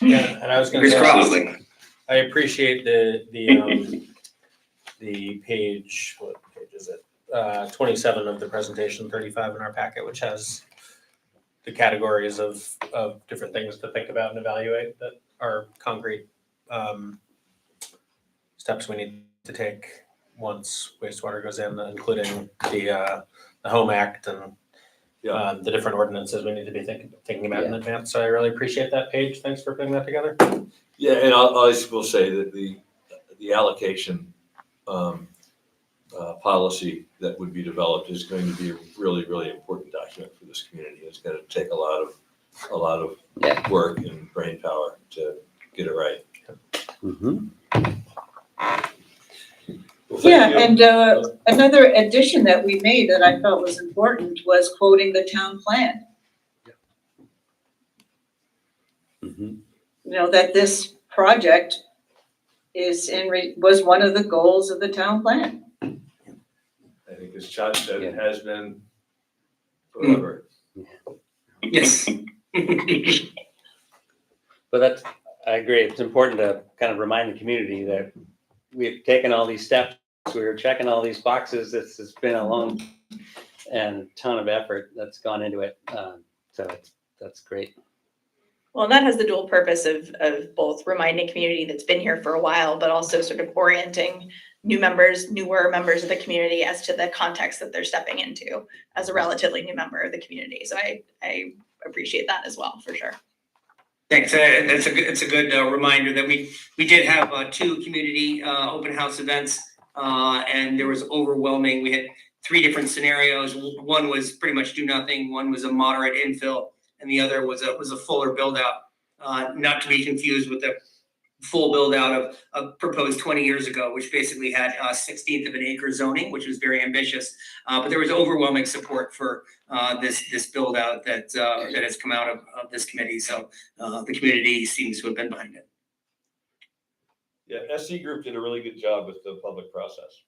Yeah, and I was gonna say, Absolutely. I appreciate the page, what page is it? 27 of the presentation, 35 in our packet, which has the categories of different things to think about and evaluate that are concrete steps we need to take once wastewater goes in, including the Home Act and the different ordinances we need to be thinking about in advance. So I really appreciate that page. Thanks for putting that together. Yeah, and I will say that the allocation policy that would be developed is going to be a really, really important document for this community. It's going to take a lot of work and brain power to get it right. Mm-hmm. Well, thank you. And another addition that we made that I felt was important was quoting the town plan. Mm-hmm. That this project was one of the goals of the town plan. I think as Chad said, it has been forever. Yes. But I agree. It's important to kind of remind the community that we've taken all these steps. We were checking all these boxes. This has been a long and ton of effort that's gone into it. So that's great. Well, and that has the dual purpose of both reminding community that's been here for a while, but also sort of orienting newer members of the community as to the context that they're stepping into as a relatively new member of the community. So I appreciate that as well, for sure. Thanks. It's a good reminder that we did have 2 community open house events, and there was overwhelming. We had 3 different scenarios. One was pretty much do nothing. One was a moderate infill, and the other was a fuller build out. Not to be confused with the full build out of proposed 20 years ago, which basically had 1/16 of an acre zoning, which was very ambitious. But there was overwhelming support for this build out that has come out of this committee. So the community seems to have been behind it. Yeah, SC Group did a really good job with the public process.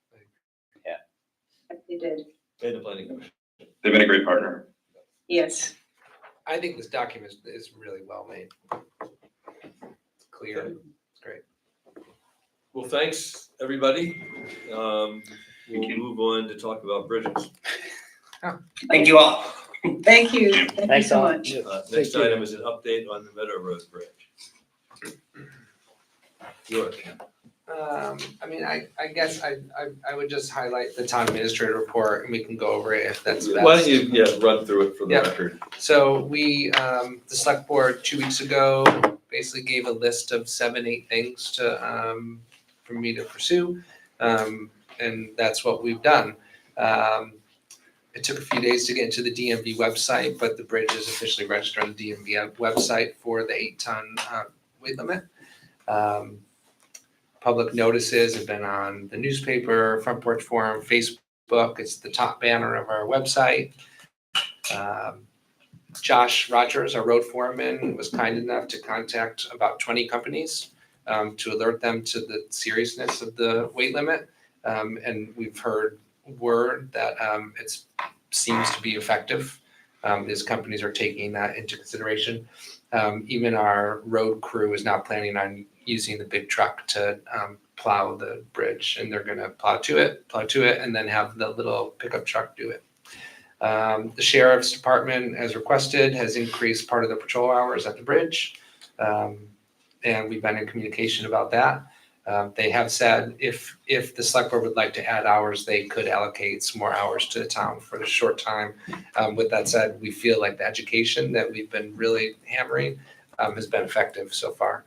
They did. And the planning commission. They've been a great partner. Yes. I think this document is really well made. It's clear. Okay. It's great. Well, thanks, everybody. We'll move on to talk about bridges. Thank you all. Thank you. Thank you Thanks, so all. much. Next item is an update on the Meadow Road Bridge. York. I guess I would just highlight the town administrator report and we can go over it if that's best. Why don't you, run through it for the record? So we, the select board 2 weeks ago basically gave a list of 7-8 things to, for me to pursue. And that's what we've done. It took a few days to get into the DMV website, but the bridge is officially registered on the DMV website for the 8-ton weight limit. Public notices have been on the newspaper, Front Porch Forum, Facebook. It's the top banner of our website. Josh Rogers, our road foreman, was kind enough to contact about 20 companies to alert them to the seriousness of the weight limit. And we've heard word that it seems to be effective. These companies are taking that into consideration. Even our road crew is now planning on using the big truck to plow the bridge, and they're going to plow to it, and then have the little pickup truck do it. The sheriff's department, as requested, has increased part of the patrol hours at the bridge, and we've been in communication about that. They have said if the select board would like to add hours, they could allocate some more hours to the town for a short time. With that said, we feel like the education that we've been really hammering has been effective so far.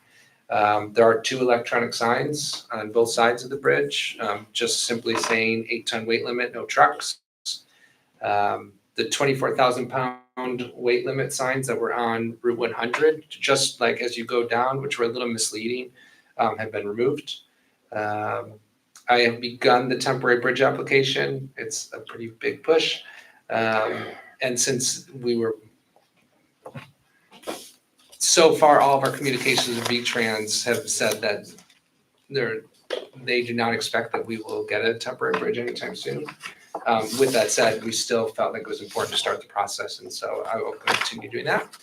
There are 2 electronic signs on both sides of the bridge, just simply saying 8-ton weight limit, no trucks. The 24,000 pound weight limit signs that were on Route 100, just like as you go down, which were a little misleading, have been removed. I have begun the temporary bridge application. It's a pretty big push. And since we were, so far, all of our communications with V-Trans have said that they do not expect that we will get a temporary bridge anytime soon. With that said, we still felt like it was important to start the process, and so I will continue doing that.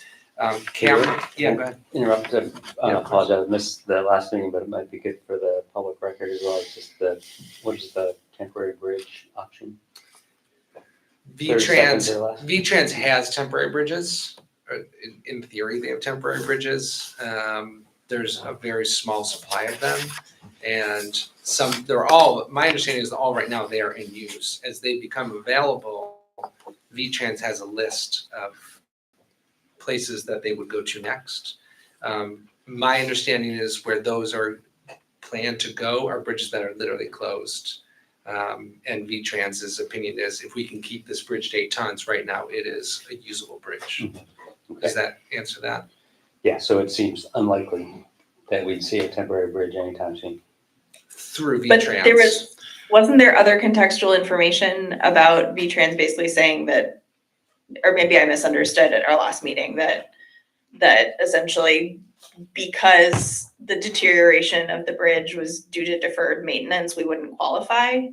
Cameron, yeah, go ahead. Interrupted. I apologize. I missed the last meeting, but it might be good for the public record as well. It's just what is the temporary bridge option? V-Trans has temporary bridges. In theory, they have temporary bridges. There's a very small supply of them, and my understanding is that all right now they are in use. As they become available, V-Trans has a list of places that they would go to next. My understanding is where those are planned to go are bridges that are literally closed. And V-Trans's opinion is if we can keep this bridge to 8 tons, right now it is a usable bridge. Okay. Does that answer that? Yeah, so it seems unlikely that we'd see a temporary bridge anytime soon. Through But V-Trans. wasn't there other contextual information about V-Trans basically saying that, or maybe I misunderstood at our last meeting, that essentially because the deterioration of the bridge was due to deferred maintenance, we wouldn't qualify?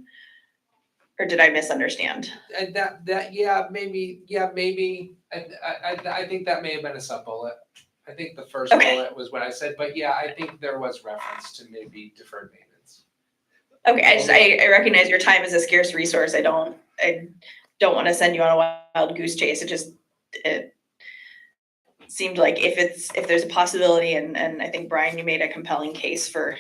Or did I misunderstand? And maybe. I think that may have been a sub bullet. I think the first bullet was what I said, but yeah, I think there was reference to maybe deferred maintenance. Okay, I recognize your time is a scarce resource. I don't want to send you on a wild goose chase. It seemed like if there's a possibility, and I think Brian, you made a compelling case for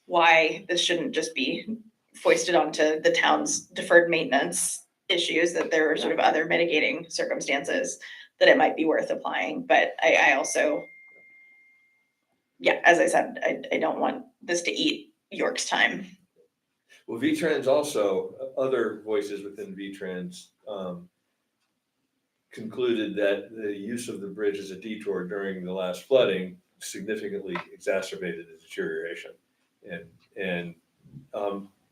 why this shouldn't just be foisted onto the town's deferred maintenance issues, that there are sort of other mitigating circumstances that it might be worth applying. But I also, yeah, as I said, I don't want this to eat York's time. Well, V-Trans also, other voices within V-Trans concluded that the use of the bridge as a detour during the last flooding significantly exacerbated the deterioration. And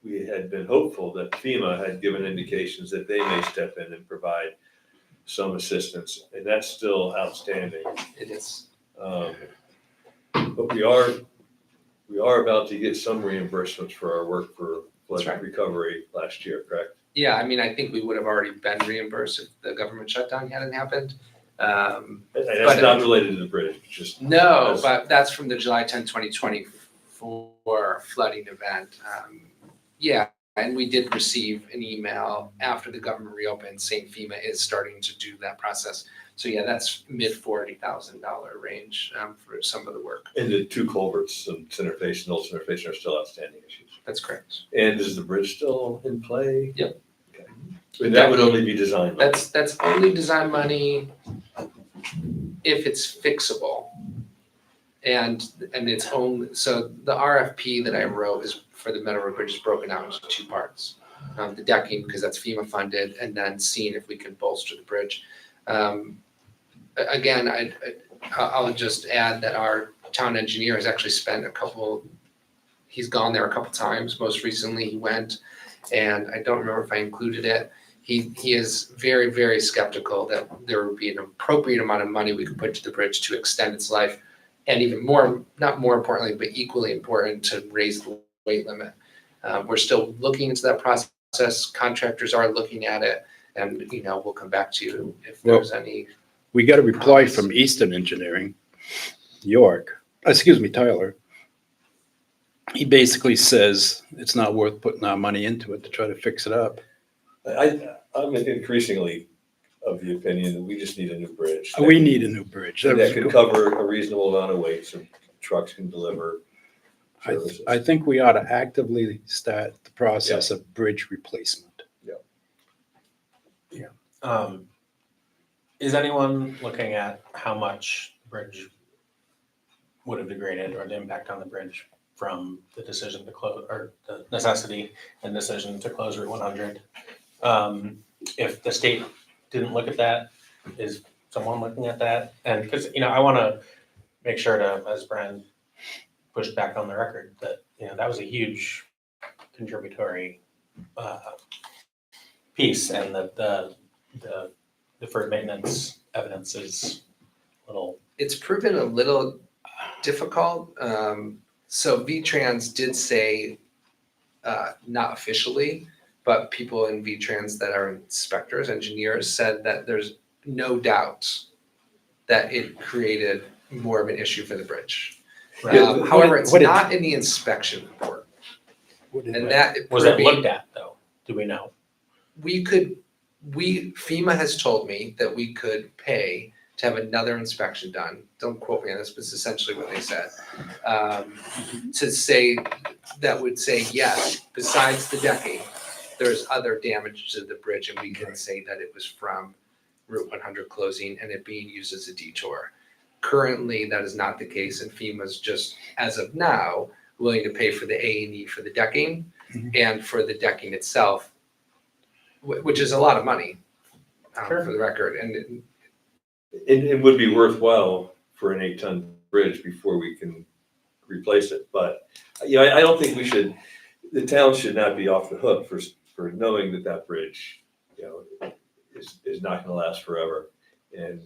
we had been hopeful that FEMA had given indications that they may step in and provide some assistance, and that's still outstanding. It is. But we are about to get some reimbursements for our work for flood recovery last year, correct? Yeah, I mean, I think we would have already been reimbursed if the government shutdown hadn't happened. And that's not related to the bridge, just. No, but that's from the July 10, 2024 flooding event. Yeah, and we did receive an email after the government reopened saying FEMA is starting to do that process. So yeah, that's mid $40,000 range for some of the work. And the 2 culverts and old center face are still outstanding issues. That's correct. And is the bridge still in play? Yep. Okay. And that would only be design money. That's only design money if it's fixable. And its own, so the RFP that I wrote is for the Meadow Road Bridge is broken out into 2 parts. The decking, because that's FEMA funded, and then seeing if we can bolster the bridge. Again, I'll just add that our town engineer has actually spent he's gone there a couple times. Most recently, he went, and I don't remember if I included it. He is very, very skeptical that there would be an appropriate amount of money we could put to the bridge to extend its life, and even more, not more importantly, but equally important, to raise the weight limit. We're still looking into that process. Contractors are looking at it, and we'll come back to you if there's any. We got a reply from Eastern Engineering, Tyler. He basically says it's not worth putting our money into it to try to fix it up. I'm increasingly of the opinion that we just need a new bridge. We need a new bridge. That could cover a reasonable amount of weight so trucks can deliver services. I think we ought to actively start the process of bridge replacement. Is anyone looking at how much the bridge would have degraded, or the impact on the bridge from the decision to close, or the necessity and decision to close Route 100? If the state didn't look at that, is someone looking at that? And because, I want to make sure to, as Brian pushed back on the record, that, that was a huge contributory piece, and that the deferred maintenance evidence is a little. It's proven a little difficult. So VTrans did say, not officially, but people in VTrans that are inspectors, engineers, said that there's no doubt that it created more of an issue for the bridge. Right. However, it's not in the inspection report. And that Was it looked at, though? Do we know? FEMA has told me that we could pay to have another inspection done. Don't quote me on this, but it's essentially what they said. To say, that would say, yes, besides the decking, there's other damage to the bridge, and we can say that it was from Route 100 closing and it being used as a detour. Currently, that is not the case, and FEMA's just, as of now, willing to pay for the A&E for the decking and for the decking itself, which is a lot of money, Sure. for the record. And It would be worthwhile for an 8-ton bridge before we can replace it. But, I don't think the town should not be off the hook for knowing that bridge, is not gonna last forever. And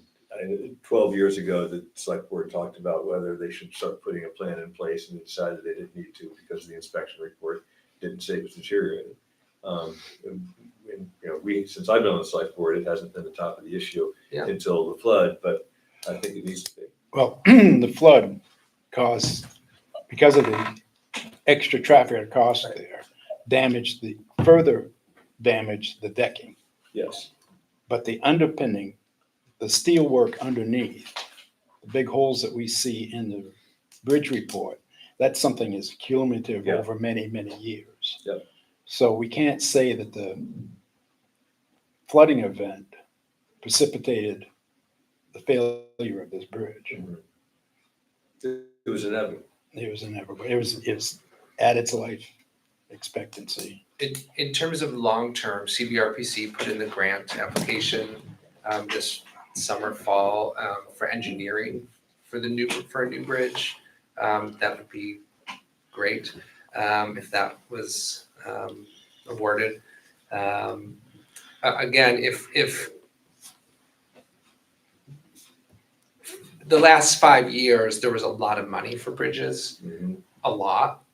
12 years ago, the select board talked about whether they should start putting a plan in place, and decided they didn't need to because the inspection report didn't say it was deteriorating. Since I've been on the select board, it hasn't been the top of the issue until the flood, but I think it needs to be. Well, the flood caused, because of the extra traffic it caused there, further damaged the decking. Yes. But the underpinning, the steel work underneath, the big holes that we see in the bridge report, that's something is cumulative over many, many years. Yep. So we can't say that the flooding event precipitated the failure of this bridge. It was inevitable. It was at its life expectancy. in terms of long-term, CVRPC put in the grant application this summer, fall, for engineering for a new bridge. That would be great if that was awarded. Again, if the last 5 years, there was a lot of money for bridges, a lot,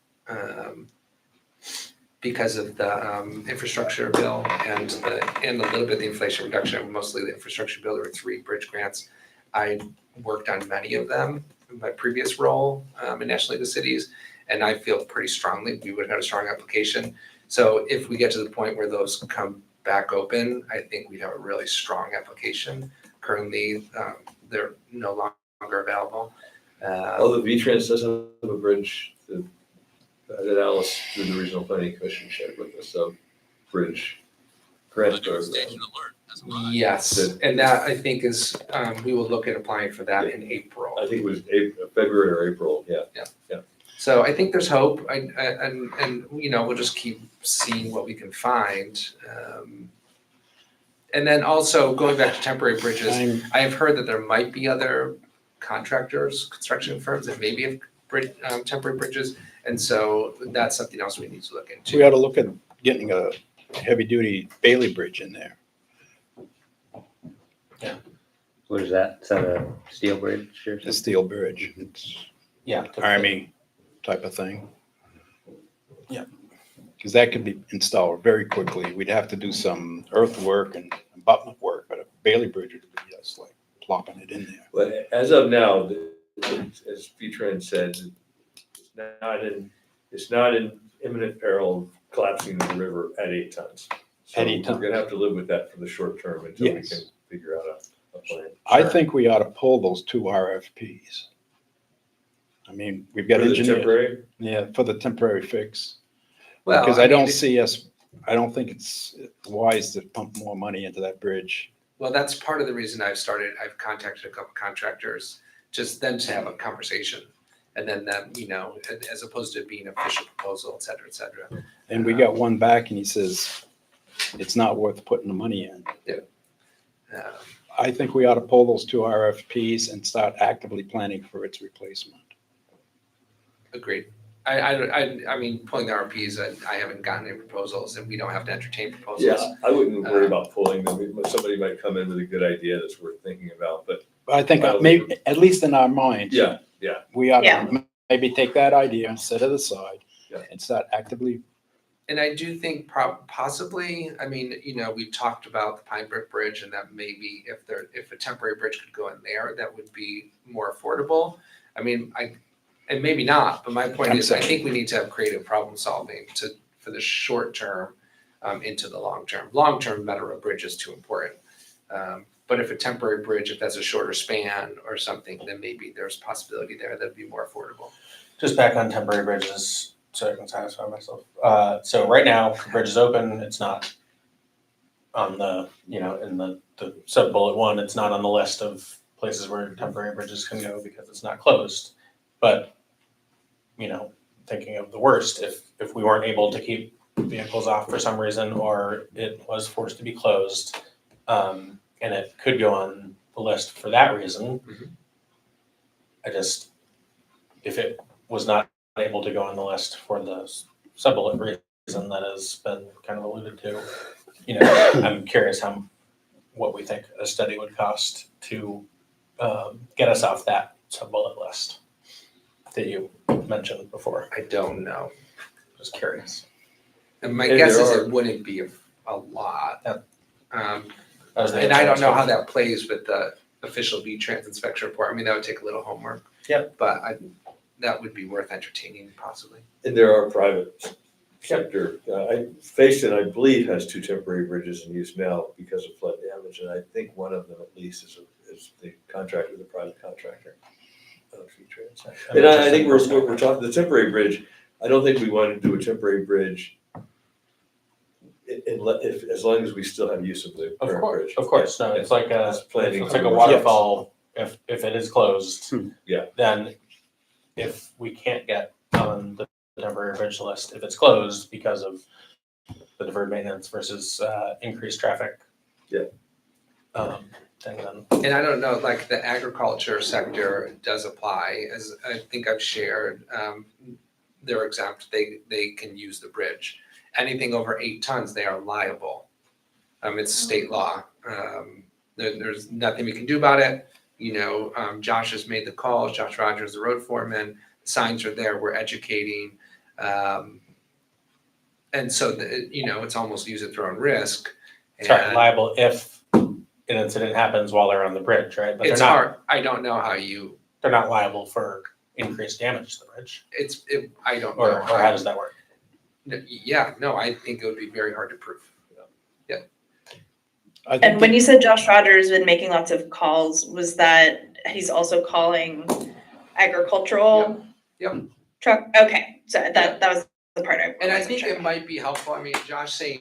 because of the infrastructure bill and a little bit of the Inflation Reduction, mostly the infrastructure bill. There were 3 bridge grants. I worked on many of them in my previous role in National League of Cities, and I feel pretty strongly we would have had a strong application. So if we get to the point where those come back open, I think we'd have a really strong application. Currently, they're no longer available. Although VTrans doesn't have a bridge that Alice, through the Regional Planning Commission, shared with us, so bridge grant program. Yes, and that I think is, we will look at applying for that in April. I think it was February or April, yeah. So I think there's hope, and we'll just keep seeing what we can find. And then also going back to temporary bridges, I'm- I have heard that there might be other contractors, construction firms that maybe have temporary bridges. And so that's something else we need to look into. We ought to look at getting a heavy-duty Bailey Bridge in there. What is that? Is that a steel bridge or A something? steel bridge. It's Yeah. Army type of thing. Yeah. Because that could be installed very quickly. We'd have to do some earthwork and abutment work, but a Bailey Bridge would be just like plopping it in there. But as of now, as V-Trend said, it's not in imminent peril of collapsing the river at 8 tons. So At 8 tons. we're gonna have to live with that for the short term until we Yes. can figure out a plan. I think we ought to pull those 2 RFPs. I mean, we've got For the engineers, temporary, yeah, for the temporary fix. Well, Because I I mean, don't see us, I don't think it's wise to pump more money into that bridge. Well, that's part of the reason I've contacted a couple contractors, just then to have a conversation. And then them, as opposed to being an official proposal, et cetera, et cetera. And we got one back and he says, it's not worth putting the money in. Um, I think we ought to pull those 2 RFPs and start actively planning for its replacement. Agreed. I mean, pulling the RPs, I haven't gotten any proposals and we don't have to entertain proposals. yeah, I wouldn't worry about pulling them. Somebody might come in with a good idea that's worth thinking about, but I think Well, maybe, at least in our minds. yeah. We ought Yeah. to maybe take that idea, set it aside Yeah. and start actively. And I do think possibly, I mean, we talked about the Pine Brook Bridge and that maybe if a temporary bridge could go in there, that would be more affordable. I mean, and maybe not, but my point I'm is, I saying- think we need to have creative problem solving for the short term into the long term. Long term, Meadow Road Bridge is too important. But if a temporary bridge, if that's a shorter span or something, then maybe there's possibility there that'd be more affordable. Just back on temporary bridges, so I can satisfy myself. So right now, the bridge is open, it's not on the, in the sub bullet 1, it's not on the list of places where temporary bridges can go because it's not closed. But, thinking of the worst, if we weren't able to keep vehicles off for some reason, or it was forced to be closed, and it could go on the list for that reason. Mhm. If it was not able to go on the list for the sub-bullet reason that has been kind of alluded to, I'm curious what we think a study would cost to get us off that sub-bullet list that you mentioned before. I don't know. Just curious. And my And guess there is are- it wouldn't be a lot. Yep. And I don't know how that plays with the official V-Trans inspection report. I mean, that would take a little homework. Yep. But that would be worth entertaining possibly. And there are private sector, Facein, I believe, has 2 temporary bridges in use now because of flood damage. And I think one of them at least is the contract with a private contractor. V-Trans. And I think we're talking, the temporary bridge, I don't think we want to do a temporary bridge as long as we still have use of the current bridge. Of course, no, it's like That's planning it's like a for- waterfall. If it is closed, Yeah. then if we can't get on the temporary bridge list, if it's closed because of the deferred maintenance versus increased traffic. Yeah. Thing then. And I don't know, like the agriculture sector does apply, as I think I've shared. They're exempt, they can use the bridge. Anything over 8 tons, they are liable. It's state law. There's nothing we can do about it. Josh has made the calls, Josh Rogers, the road foreman, signs are there, we're educating. And so, it's almost use at their own risk. Sorry, And liable if an incident happens while they're on the bridge, right? But it's they're not. hard, I don't know how They're not liable for increased damage to the bridge, I don't know. or how does that work? Yeah, no, I think it would be very hard to prove. I think And when you said Josh Rogers been making lots of calls, was that he's also calling agricultural Yep. truck? Okay, so that was the part I And I wasn't think sure. it might be helpful, I mean, Josh saying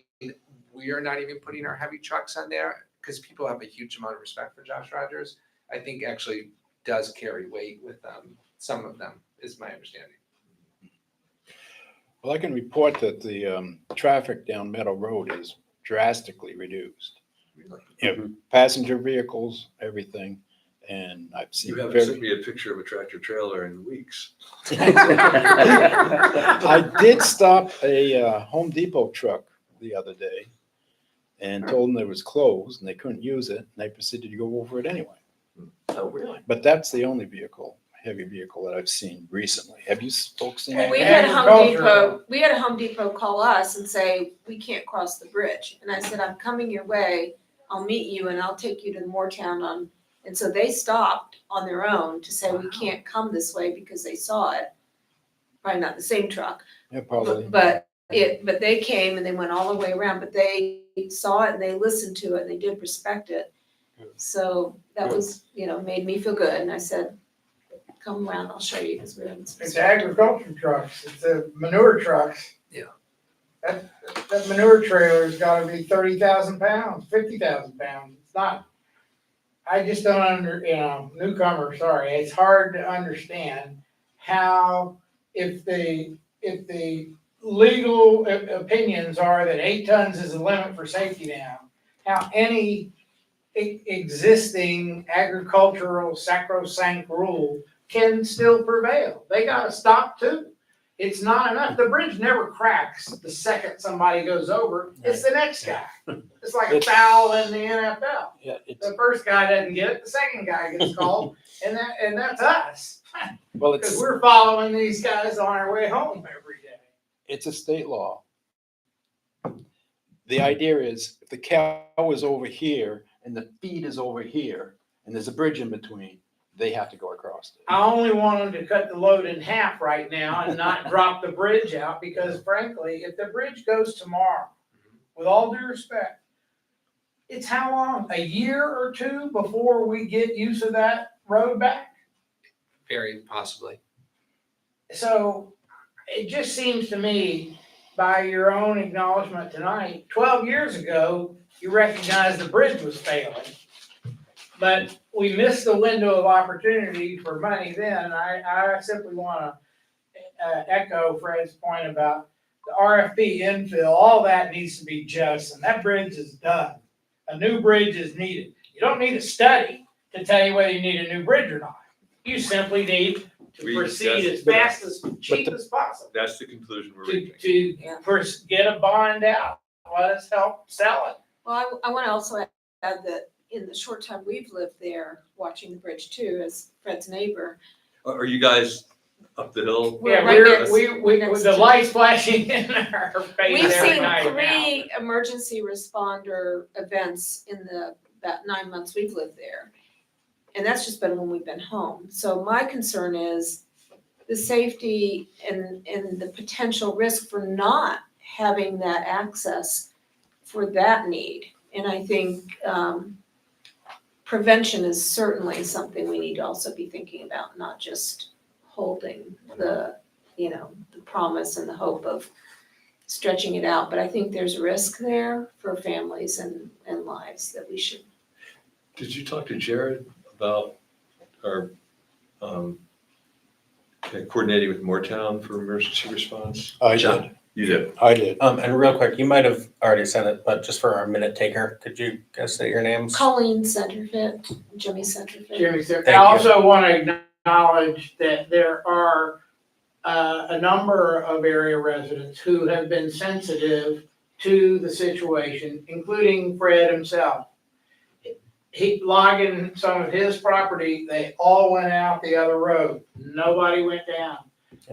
we are not even putting our heavy trucks on there, because people have a huge amount of respect for Josh Rogers, I think actually does carry weight with some of them, is my understanding. Well, I can report that the traffic down Meadow Road is drastically reduced. you know, passenger vehicles, everything. And I've seen You haven't very. sent me a picture of a tractor trailer in weeks. I did stop a Home Depot truck the other day and told them it was closed and they couldn't use it, and they proceeded to go over it anyway. Oh, really? But that's the only heavy vehicle that I've seen recently. Have you folks seen Well, that? we had A Home Depot call us and say, we can't cross the bridge. And I said, I'm coming your way. I'll meet you and I'll take you to Moortown on. And so they stopped on their own to say, we can't come this way because they saw it. Probably not the same truck, Yeah, probably. but they came and they went all the way around, but they saw it and they listened to it and they did respect it. So that was, made me feel good. And I said, come around, I'll show you, because we're in. It's agriculture trucks, it's the manure trucks. Yeah. That manure trailer's gotta be 30,000 pounds, 50,000 pounds. It's not, I just don't newcomer, sorry, it's hard to understand how, if the legal opinions are that 8 tons is the limit for safety now, how any existing agricultural sacrosanct rule can still prevail. They gotta stop too. It's not enough. The bridge never cracks the second somebody goes over. It's the next guy. It's like a foul in the NFL. Yeah, The first guy doesn't get it, the second guy gets called, and that's us. Well, Because we're following these guys on our way home every day. it's a state law. The idea is if the cow is over here and the feed is over here and there's a bridge in between, they have to go across it. I only want them to cut the load in half right now and not drop the bridge out, because frankly, if the bridge goes tomorrow, with all due respect, it's how long? A year or two before we get use of that road back? Very possibly. So it just seems to me, by your own acknowledgement tonight, 12 years ago, you recognized the bridge was failing. But we missed the window of opportunity for money then, and I simply want to echo Fred's point about the RFP infill. All that needs to be jettisoned. That bridge is done. A new bridge is needed. You don't need a study to tell you whether you need a new bridge or not. You simply need to proceed as fast as cheap as possible. That's the conclusion we're reaching. To first get a bond out. Let us help sell it. Well, I want to also add that in the short time we've lived there, watching the bridge too, as Fred's neighbor. Are you guys up the hill? Yeah, right we next the to- lights flashing in our face We've every seen night now. 3 emergency responder events in about 9 months we've lived there. And that's just been when we've been home. So my concern is the safety and the potential risk for not having that access for that need. And I think prevention is certainly something we need to also be thinking about, not just holding the promise and the hope of stretching it out. But I think there's risk there for families and lives that we should. Did you talk to Jared about our coordinating with Moortown for emergency response? I John, did. You did. I did. And real quick, you might have already said it, but just for our minute taker, could you guys say your names? Colleen Centerfit, Jimmy Centerfit. Jimmy, sir. Thank I you. also want to acknowledge that there are a number of area residents who have been sensitive to the situation, including Fred himself. He logging some of his property, they all went out the other road. Nobody went down.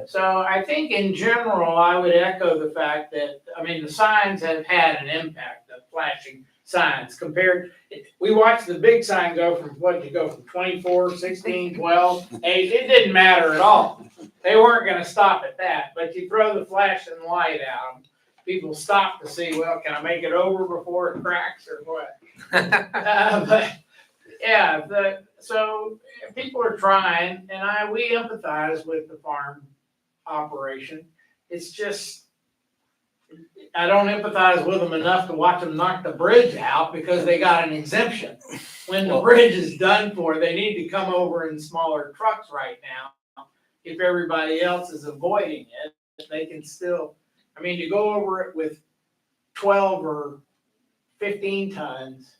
So I think in general, I would echo the fact that, the signs have had an impact, the flashing signs compared, we watched the big sign go from, 24, 16, 12, 8, it didn't matter at all. They weren't gonna stop at that, but you throw the flashing light at them, people stop to see, well, can I make it over before it cracks or what? But yeah, so people are trying, and we empathize with the farm operation. It's just, I don't empathize with them enough to watch them knock the bridge out because they got an exemption. When the bridge is done for, they need to come over in smaller trucks right now. If everybody else is avoiding it, they can still, to go over it with 12 or 15 tons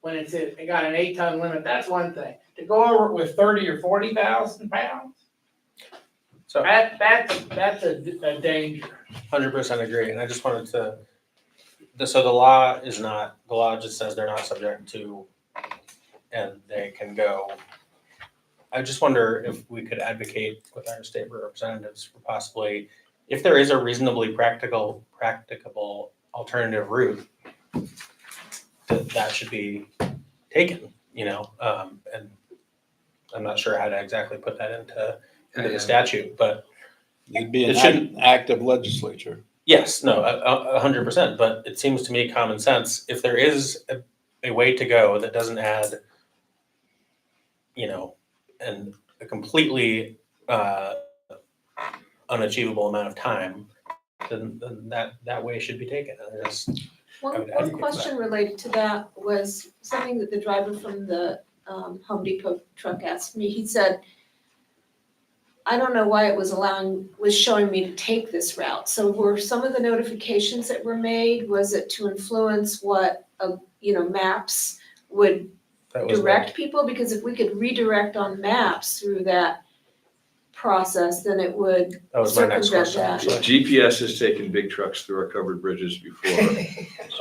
when it got an 8-ton limit, that's one thing. To go over it with 30 or 40,000 pounds, So that's a danger. 100% agree, and I just wanted to, so the law just says they're not subject to, and they can go. I just wonder if we could advocate with our state representatives for possibly, if there is a reasonably practicable alternative route, that should be taken, and I'm not sure how to exactly put that into the statute, but It'd be It an shouldn't- active legislature. yes, no, 100%, but it seems to me common sense, if there is a way to go that doesn't add, and a completely unachievable amount of time, then that way should be taken. I just- I One would advocate for question related to that was something that the driver from the Home Depot truck asked me. He said, I don't know why it was showing me to take this route. So were some of the notifications that were made, was it to influence what, maps would that was direct people? Because if we could redirect on maps through that process, then it would That was my next circumvent question, that. actually. GPS has taken big trucks through our covered bridges before.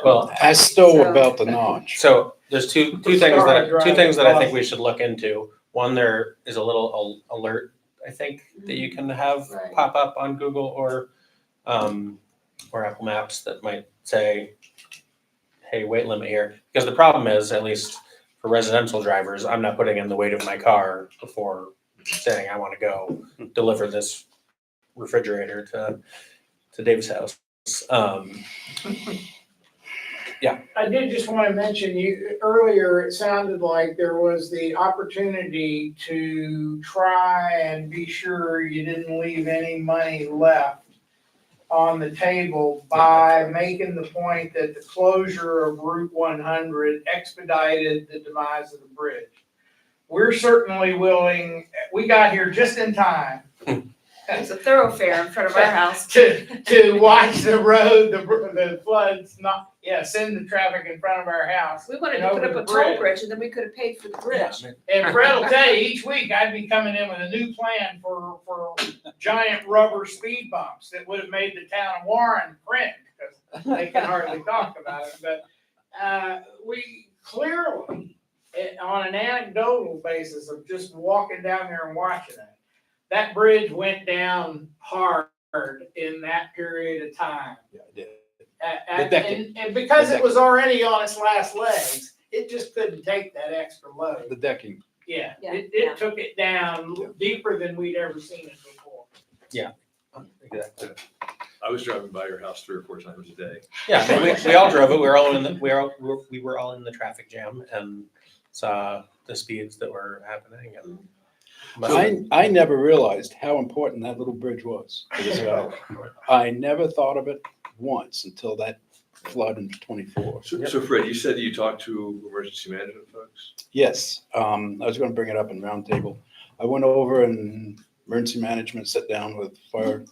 Well, Ask Stowe So- about the notch. so there's two things that I think we should look into. One, there is a little alert, I think, that you can have Right. pop up on Google or Apple Maps that might say, hey, weight limit here. Because the problem is, at least for residential drivers, I'm not putting in the weight of my car before saying I want to go deliver this refrigerator to Dave's house. I did just want to mention, earlier, it sounded like there was the opportunity to try and be sure you didn't leave any money left on the table by making the point that the closure of Route 100 expedited the demise of the bridge. We're certainly willing, we got here just in time It's a thoroughfare in front of our house. to watch the road, the floods, send the traffic in front of our house. We wanted and to put over up the a toll bridge. bridge and then we could have paid for the bridge. And Fred will tell you, each week I'd be coming in with a new plan for giant rubber speed bumps that would have made the town of Warren cringe, because they can hardly talk about it. But we clearly, on an anecdotal basis of just walking down there and watching it, that bridge went down hard in that period of time. Yeah, I did. And, The decking. and because it was already on its last legs, it just couldn't take that extra load. The decking. Yeah, Yeah, it took it down deeper than we'd ever seen it before. Exactly. I was driving by your house 3 or 4 times a day. Yeah, I mean, we all drove it. We were all in the traffic jam and saw the speeds that were happening. And I never realized how important that little bridge was to this valley. I never thought of it once until that flood in '24. So Fred, you said that you talked to emergency management folks? Yes, I was gonna bring it up in roundtable. I went over and emergency management, sat down with fire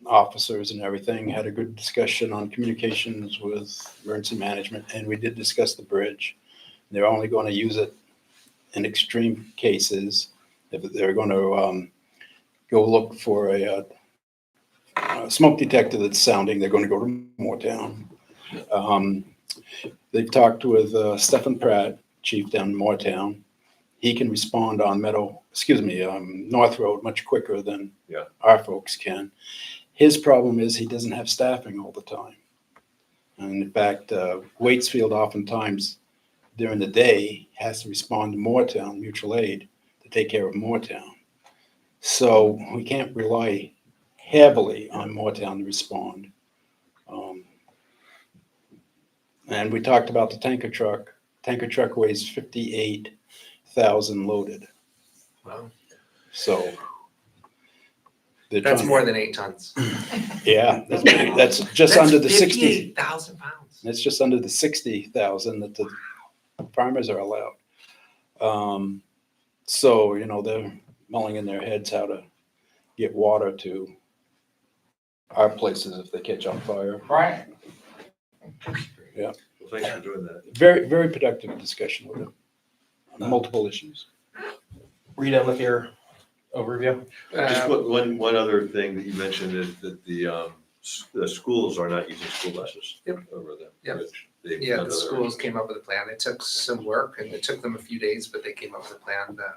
officers and everything, had a good discussion on communications with emergency management, and we did discuss the bridge. They're only gonna use it in extreme cases. If they're gonna go look for a smoke detector that's sounding, they're gonna go to Moortown. They've talked with Stephen Pratt, chief down in Moortown. He can respond on North Road much quicker than our folks can. His problem is he doesn't have staffing all the time. And in fact, Waitsfield oftentimes during the day has to respond to Moortown mutual aid to take care of Moortown. So we can't rely heavily on Moortown to respond. And we talked about the tanker truck. Tanker truck weighs 58,000 loaded. Wow. So they're That's trying- more than 8 tons. Yeah, that's just under the 60. 58,000 pounds. It's just under the 60,000 that the farmers are allowed. So, they're mulling in their heads how to get water to our places if they catch on fire. Right. Yeah. Well, thanks for doing that. Very, very productive discussion with him on multiple issues. Were you done with your overview? Just one other thing that you mentioned is that the schools are not using school buses. Yep. Over the Yep. bridge. They've Yeah, done the other- schools came up with a plan. It took some work and it took them a few days, but they came up with a plan that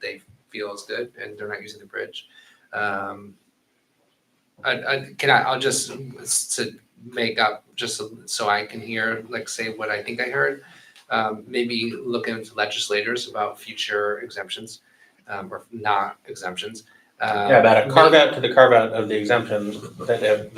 they feel is good and they're not using the bridge. I'll just, to make up, just so I can hear, like, say what I think I heard. Maybe look into legislators about future exemptions, or not exemptions. Yeah, about a carve out to the carve out of the exemptions that if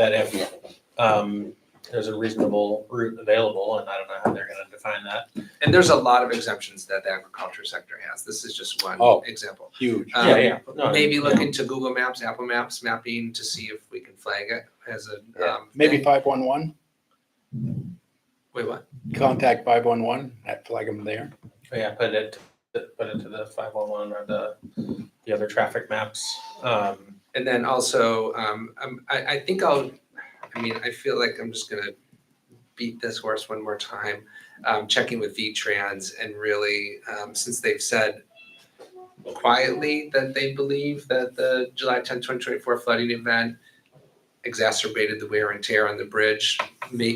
there's a reasonable route available, and I don't know how they're gonna define that. And there's a lot of exemptions that the agriculture sector has. This is just one example. Huge. Yeah. No, Maybe look yeah. into Google Maps, Apple Maps mapping to see if we can flag it as a, Maybe thing. 511, Wait, what? contact 511, that flag them there. Oh, yeah, put it to the 511 or the other traffic maps. And then also, I think I feel like I'm just gonna beat this horse one more time. Checking with V-Trans and really, since they've said quietly that they believe that the July 10, 2024 flooding event exacerbated the wear and tear on the bridge,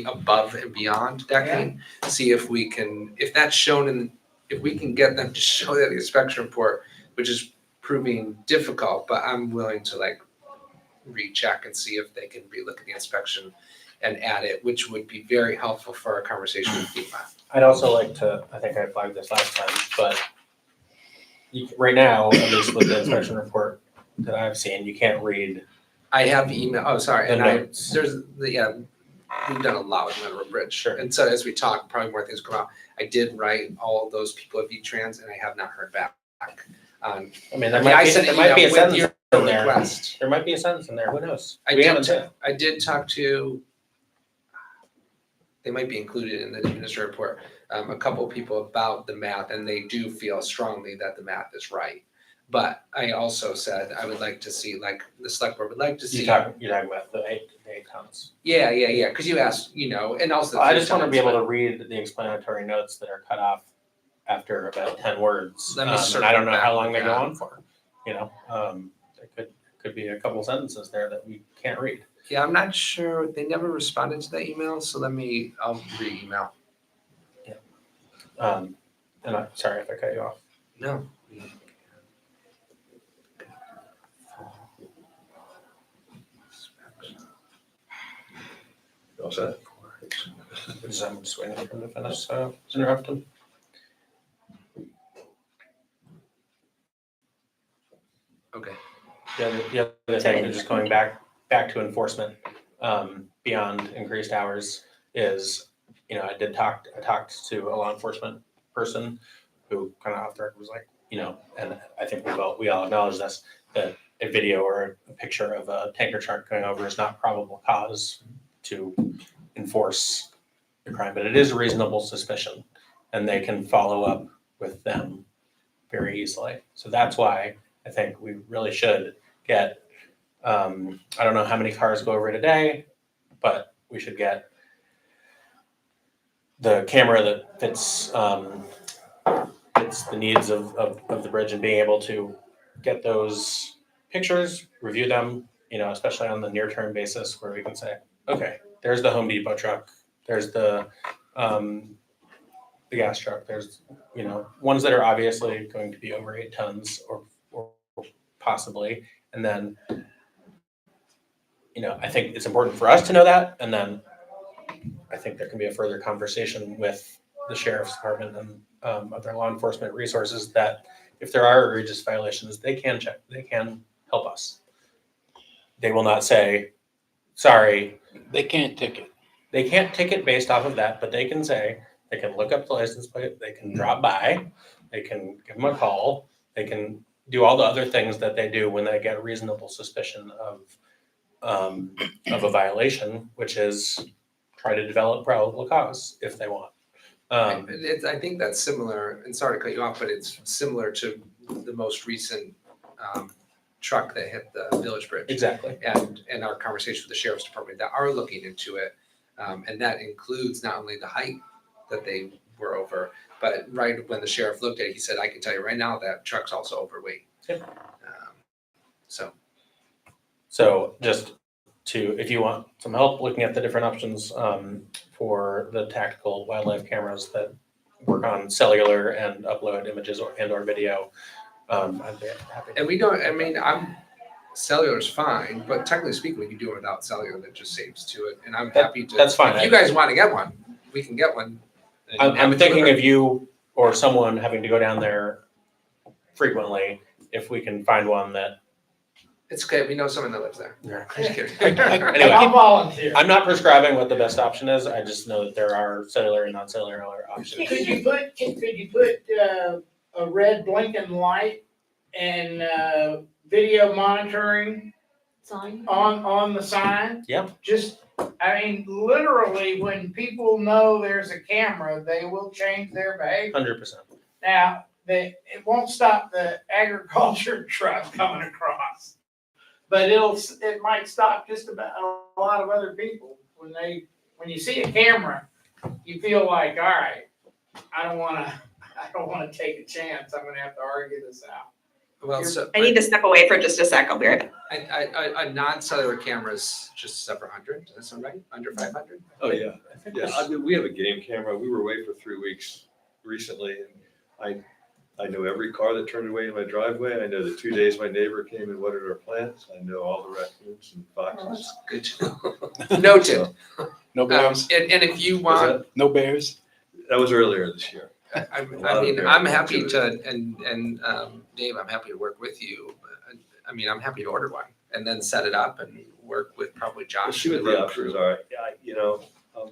above and beyond decking. See if we can, if that's shown if we can get them to show that the inspection report, which is proving difficult, but I'm willing to recheck and see if they can relook at the inspection and add it, which would be very helpful for our conversation with FEMA. I'd also like to, I think I flagged this last time, but right now, at least with the inspection report that I've seen, you can't read. I have email, The and notes. we've done a lot with Mineral Bridge. Sure. And so as we talk, probably more things come out. I did write all of those people at V-Trans and I have not heard back. I mean, there might be a sentence in there. Request. There might be a sentence in there, who knows? I We haven't did, seen. I did talk to, they might be included in the administrative report, a couple of people about the math, and they do feel strongly that the math is right. But I also said I would like to see, the select board would like to see. You're talking about the eight tons. Yeah, because you asked, and also. I just want to be able to read the explanatory notes that are cut off after about 10 words. Let me And I don't know circle how back long they with go that. on for, there could be a couple sentences there that we can't read. Yeah, I'm not sure. They never responded to that email, so I'll re-email. And I'm sorry if I cut you off. No. You all set? I'm just waiting for him to finish, so interrupt him. Okay. The other thing, and just going back to enforcement, beyond increased hours is, I talked to a law enforcement person who kind of off the record was like, and I think we all acknowledge this, that a video or a picture of a tanker truck going over is not probable cause to enforce the crime, but it is a reasonable suspicion, and they can follow up with them very easily. So that's why I think we really should get, I don't know how many cars go over it a day, but we should get the camera that fits the needs of the bridge, and being able to get those pictures, review them, especially on the near-term basis where we can say, okay, there's the Home Depot truck, there's the gas truck, there's, ones that are obviously going to be over 8 tons or possibly. And then, I think it's important for us to know that. And then I think there can be a further conversation with the sheriff's department and other law enforcement resources that if there are egregious violations, they can help us. They will not say, sorry. They can't ticket. They can't ticket based off of that, but they can say, they can look up the license plate, they can drop by, they can give them a call, they can do all the other things that they do when they get reasonable suspicion of a violation, which is try to develop probable cause if they want. I think that's similar, and sorry to cut you off, but it's similar to the most recent truck that hit the Village Bridge. Exactly. And our conversation with the sheriff's department that are looking into it. And that includes not only the height that they were over. But right when the sheriff looked at it, he said, I can tell you right now that truck's also overweight. Yep. So just if you want some help looking at the different options for the tactical wildlife cameras that work on cellular and upload images or video, I'd be happy to. And cellular's fine, but technically speaking, we can do it without cellular. That just saves to it. And I'm happy to. That's fine. If you guys want to get one, we can get one. I'm thinking of you or someone having to go down there frequently. If we can find one that. It's okay. We know someone that lives there. Just kidding. Anyway, I'll volunteer. I'm not prescribing what the best option is. I just know that there are cellular and non-cellular options. Could you put a red blinking light and video monitoring Sign. on the sign? Yep. Just, I mean, literally, when people know there's a camera, they will change their behavior. 100%. Now, it won't stop the agriculture truck coming across, but it might stop just about a lot of other people. When you see a camera, you feel like, all right, I don't wanna take a chance. I'm gonna have to argue this out. Well, so I need to step away for just a sec. I'll be right back. a non-cellular camera is just several hundred. Does that sound right? Under 500? Oh, yeah. Yeah, I mean, we have a game camera. We were away for 3 weeks recently, and I know every car that turned away in my driveway. I know the 2 days my neighbor came and watered our plants. I know all the raccoons and foxes. Good to know. Noted. No bears? And if you want, No bears? That was earlier this year. I mean, I'm happy to, and Dave, I'm happy to work with you. I mean, I'm happy to order one and then set it up and work with probably We'll Josh. see and what the the road options crew. are. Yeah, you know,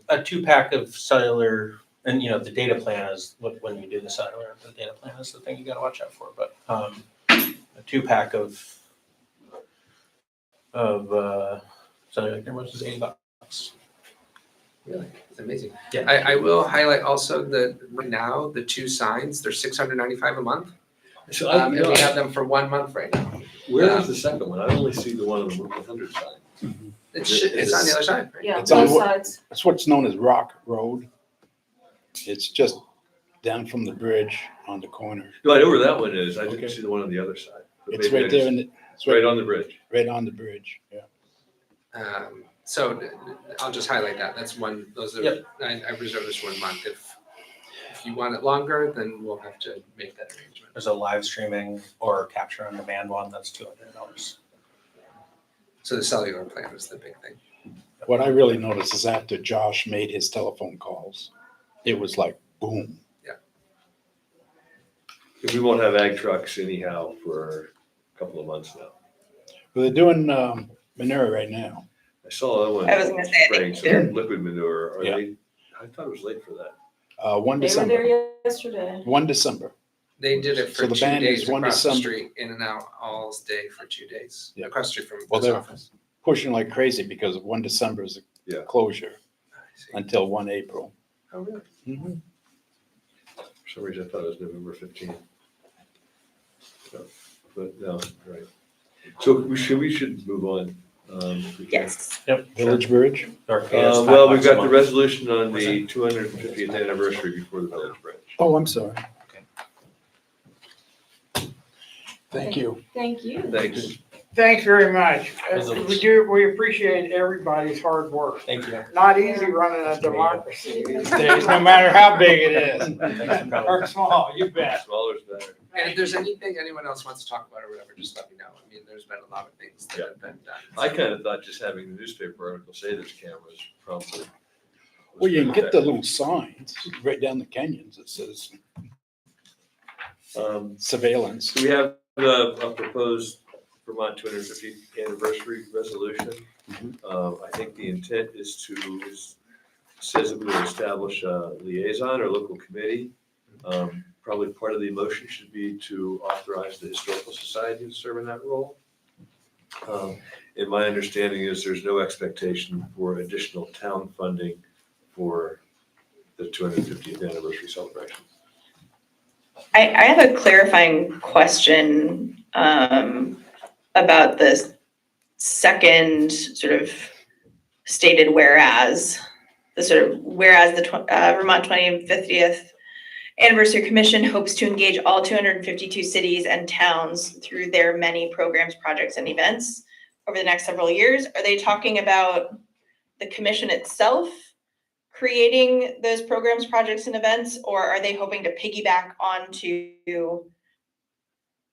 A 2-pack of cellular, and the data plan is when you do the cellular, the data plan is the thing you got to watch out for. But a 2-pack of cellular cameras is $80. Really? It's amazing. Yeah. I will highlight also that right now, the 2 signs, they're $695 a month. so And we have them for 1 month right now. where is the second one? I only see the one on the 100 side. It's on the other side, right? Yeah, It's on both what- sides. It's what's known as Rock Road. It's just down from the bridge on the corner. No, I know where that one is. I Okay. didn't see the one on the other side. But It's maybe right I there just- it's right on the bridge. Right on the bridge, yeah. So I'll just highlight that. That's one, those are, Yep. I reserved this 1 month. If you want it longer, then we'll have to make that arrangement. There's a live streaming or capture on demand one that's $200. So the cellular plan is the big thing. What I really noticed is after Josh made his telephone calls, it was like boom. We won't have ag trucks anyhow for a couple of months now. But they're doing manure right now. I saw that one. I was gonna say, I spraying think they're- some liquid manure. Are Yeah. they? I thought it was late for that. 1 They were December. there yesterday. 1 December. They did it So for the 2 ban is days 1 across the December. street, in and out all day for 2 days, Yeah. across the street from Well, his they're- office. Pushing like crazy because 1 December is Yeah. a closure I see. until 1 April. Oh, really? Mhm. For some reason, I thought it was November 15th. But no, right. So we should move on. If we can. Yes. Yep. Village Bridge. Well, we've got the resolution on the 250th anniversary before the village bridge. Oh, I'm sorry. Thank you. Thank you. Thanks. Thanks very much. Resolution. We appreciate everybody's hard work. Thank you. Not easy running a democracy these days, no matter how big it is. Thanks for coming. Or small, you bet. Smaller's better. And if there's anything anyone else wants to talk about or whatever, just let me know. I mean, there's been a lot of things that have been done. I kind of thought just having the newspaper article say there's cameras probably. was Well, you can good get the little signs right down the canyons that says surveillance. So we have a proposed Vermont 250th anniversary resolution. I think the intent says that we will establish a liaison or local committee. Probably part of the motion should be to authorize the Historical Society to serve in that role. And my understanding is there's no expectation for additional town funding for the 250th anniversary celebration. I have a clarifying question about the second sort of stated whereas the sort of, whereas the Vermont 20th Anniversary Commission hopes to engage all 252 cities and towns through their many programs, projects, and events over the next several years. Are they talking about the commission itself creating those programs, projects, and events, or are they hoping to piggyback onto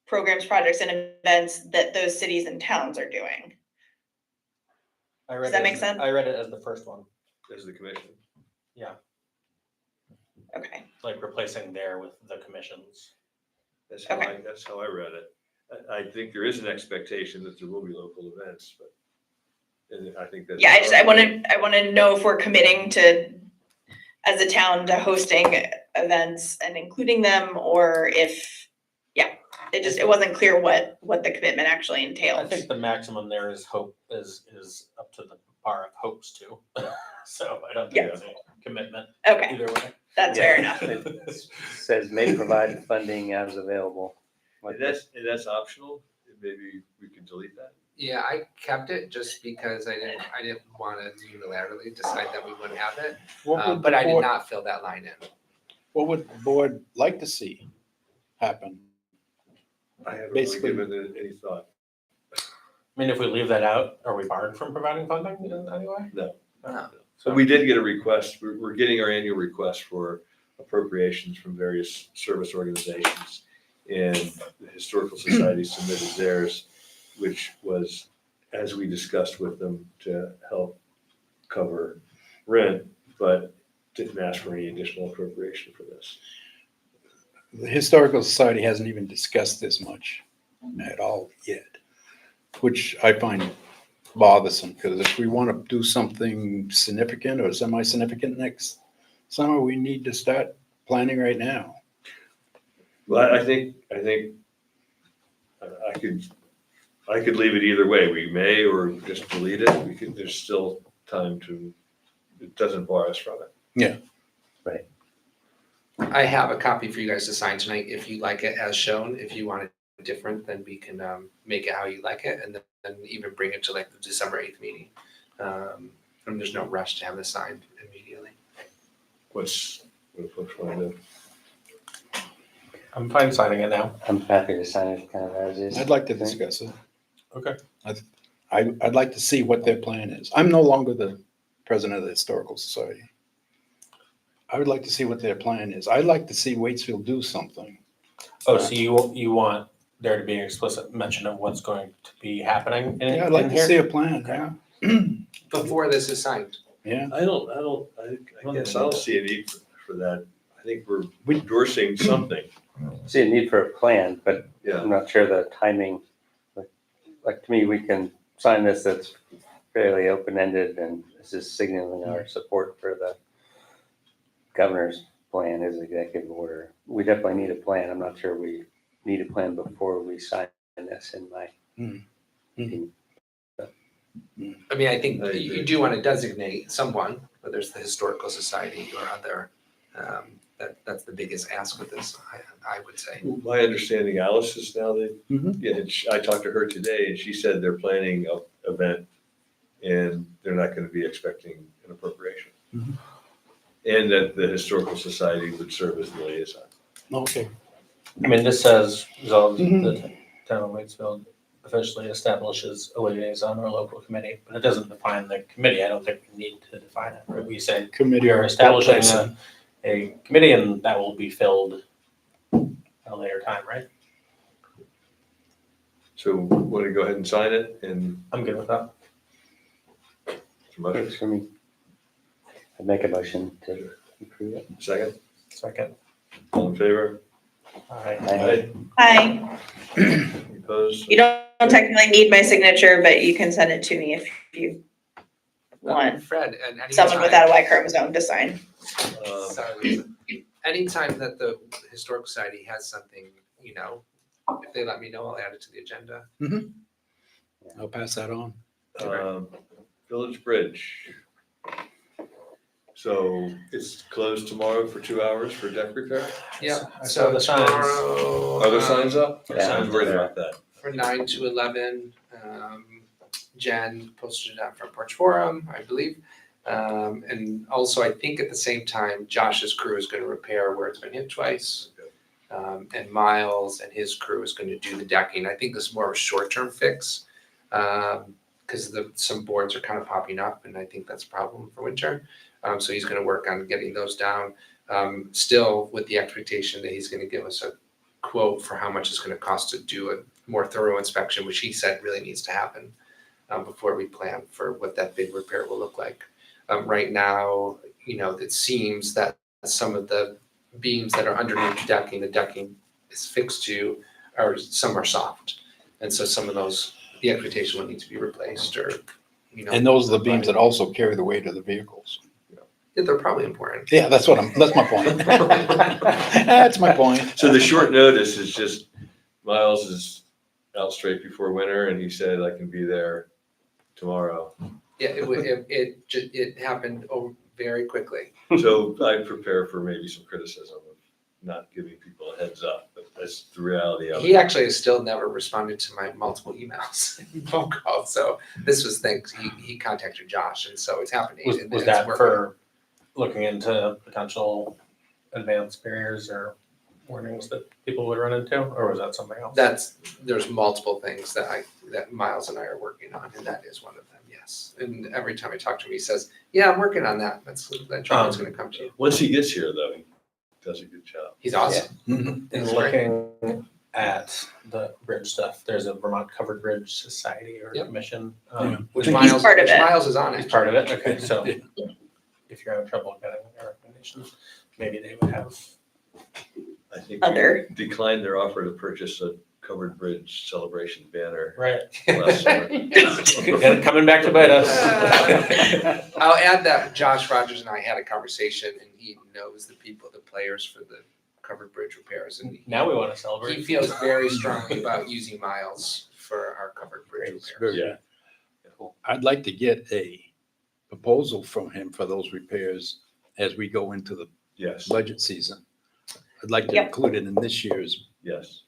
programs, projects, and events that those cities and towns are doing? Does that make sense? I read it as the first one. As the commission. Yeah, Okay. like replacing there with the commissions. That's how I read it. I think there is an expectation that there will be local events, but and I think that's. Yeah, I want to know if we're committing to, as a town, to hosting events and including them, or if, it wasn't clear what the commitment actually I entailed. think the maximum there is hope is up to the bar of hopes too. So I don't think Yeah. it's a commitment Okay, either way. that's fair enough. It says may provide funding as available. And that's optional. Maybe we can delete that. Yeah, I kept it just because I didn't want to unilaterally decide that we wouldn't have it. What would But the I did board- not fill that line in. What would the board like to see happen? I haven't really Basically- given it any thought. I mean, if we leave that out, are we barred from providing funding in any way? No. No. So we did get a request. We're getting our annual request for appropriations from various service organizations. And the Historical Society submitted theirs, which was, as we discussed with them, to help cover rent, but didn't ask for any additional appropriation for this. The Historical Society hasn't even discussed this much at all yet, which I find bothersome, because if we want to do something significant or semi-significant next summer, we need to start planning right now. Well, I think I could leave it either way. We may, or just delete it. There's still time to, it doesn't bar us from it. Yeah. Right. I have a copy for you guys to sign tonight if you like it as shown. If you want it different, then we can make it how you like it, and then even bring it to like the December 8th meeting. And there's no rush to have this signed immediately. What folks want to do? I'm fine signing it now. I'm happy to sign it kind of as is. I'd like to discuss it. Okay. I'd like to see what their plan is. I'm no longer the president of the Historical Society. I would like to see what their plan is. I'd like to see Waitsfield do something. Oh, so you want there to be an explicit mention of what's going to be happening in Yeah, I'd like in to here? see a plan, yeah. Before this is signed. Yeah. I guess I don't see a need for that. I think we're endorsing something. See a need for a plan, but Yeah. I'm not sure the timing. Like to me, we can sign this, that's fairly open-ended, and this is signaling our support for the governor's plan, his executive order. We definitely need a plan. I'm not sure we need a plan before we sign this, in my opinion. I mean, I think I you agree. do want to designate someone, whether it's the Historical Society or other. That's the biggest ask with this, I would say. My understanding, Alice is now Mhm. yeah, and I talked to her today and she said they're planning an event and they're not going to be expecting an appropriation. Mhm. And that the Historical Society would serve as the liaison. Okay. I mean, this says, resolved, Mhm. the town of Waitsfield officially establishes a liaison or local committee, but it doesn't define the committee. I don't think we need to define it, right? We say Committee we or are establishing person. a committee and that will be filled at a later time, right? So want to go ahead and sign it and I'm good with that. motion? Works for me. I'd make a motion to approve it. Second, Second. all in favor? All right. Aye. Hi, Opposed? you don't technically need my signature, but you can send it to me if you want Fred, and someone without a Y chromosome to sign. Sorry, anytime that the Historical Society has something, if they let me know, I'll add it to the agenda. I'll pass that on. Village Bridge. So it's closed tomorrow for 2 hours for deck repair? Yeah, I saw so the signs. tomorrow. Are there signs up? Yeah. I'm worried about that. For 9 to 11, Jen posted it on Front Porch Forum, I believe. And also, I think at the same time, Josh's crew is gonna repair where it's been hit twice. And Miles and his crew is gonna do the decking. I think this is more of a short-term fix. Because some boards are kind of popping up, and I think that's a problem for winter. So he's gonna work on getting those down. Still with the expectation that he's gonna give us a quote for how much it's gonna cost to do a more thorough inspection, which he said really needs to happen before we plan for what that big repair will look like. Right now, it seems that some of the beams that are underneath the decking is fixed to, or some are soft. And so some of those, the expectation will need to be replaced or, And those are the beams that also carry the weight of the vehicles. Yeah, they're probably important. Yeah, that's my point. That's my point. So the short notice is just Miles is out straight before winter and he said I can be there tomorrow. Yeah, it happened very quickly. So I prepare for maybe some criticism of not giving people a heads up, but that's the reality of it. He actually has still never responded to my multiple emails and phone calls. So this was thanks, he contacted Josh, and so it's happening. and Was it's that working. for looking into potential advanced barriers or warnings that people would run into, or was that something else? There's multiple things that Miles and I are working on, and that is one of them, yes. And every time I talk to him, he says, yeah, I'm working on that. That training's gonna come to you. Once he gets here though, he does a good job. He's awesome. In He's great. looking at the bridge stuff, there's a Vermont Covered Bridge Society or Yep. Commission. Which He's Miles, part of which it. Miles is on He's it. part of it, okay, so if you're having trouble getting a recommendation, maybe they would have. I think Other. we declined their offer to purchase a covered bridge celebration banner Right. last summer. Coming back to bite us. I'll add that Josh Rogers and I had a conversation, and he knows the players for the covered bridge repairs, and Now we want to celebrate. he feels very strongly about using Miles for our covered bridge repairs. Yeah. I'd like to get a proposal from him for those repairs as we go into the Yes, budget season. I'd like to Yep. include it in this year's. yes.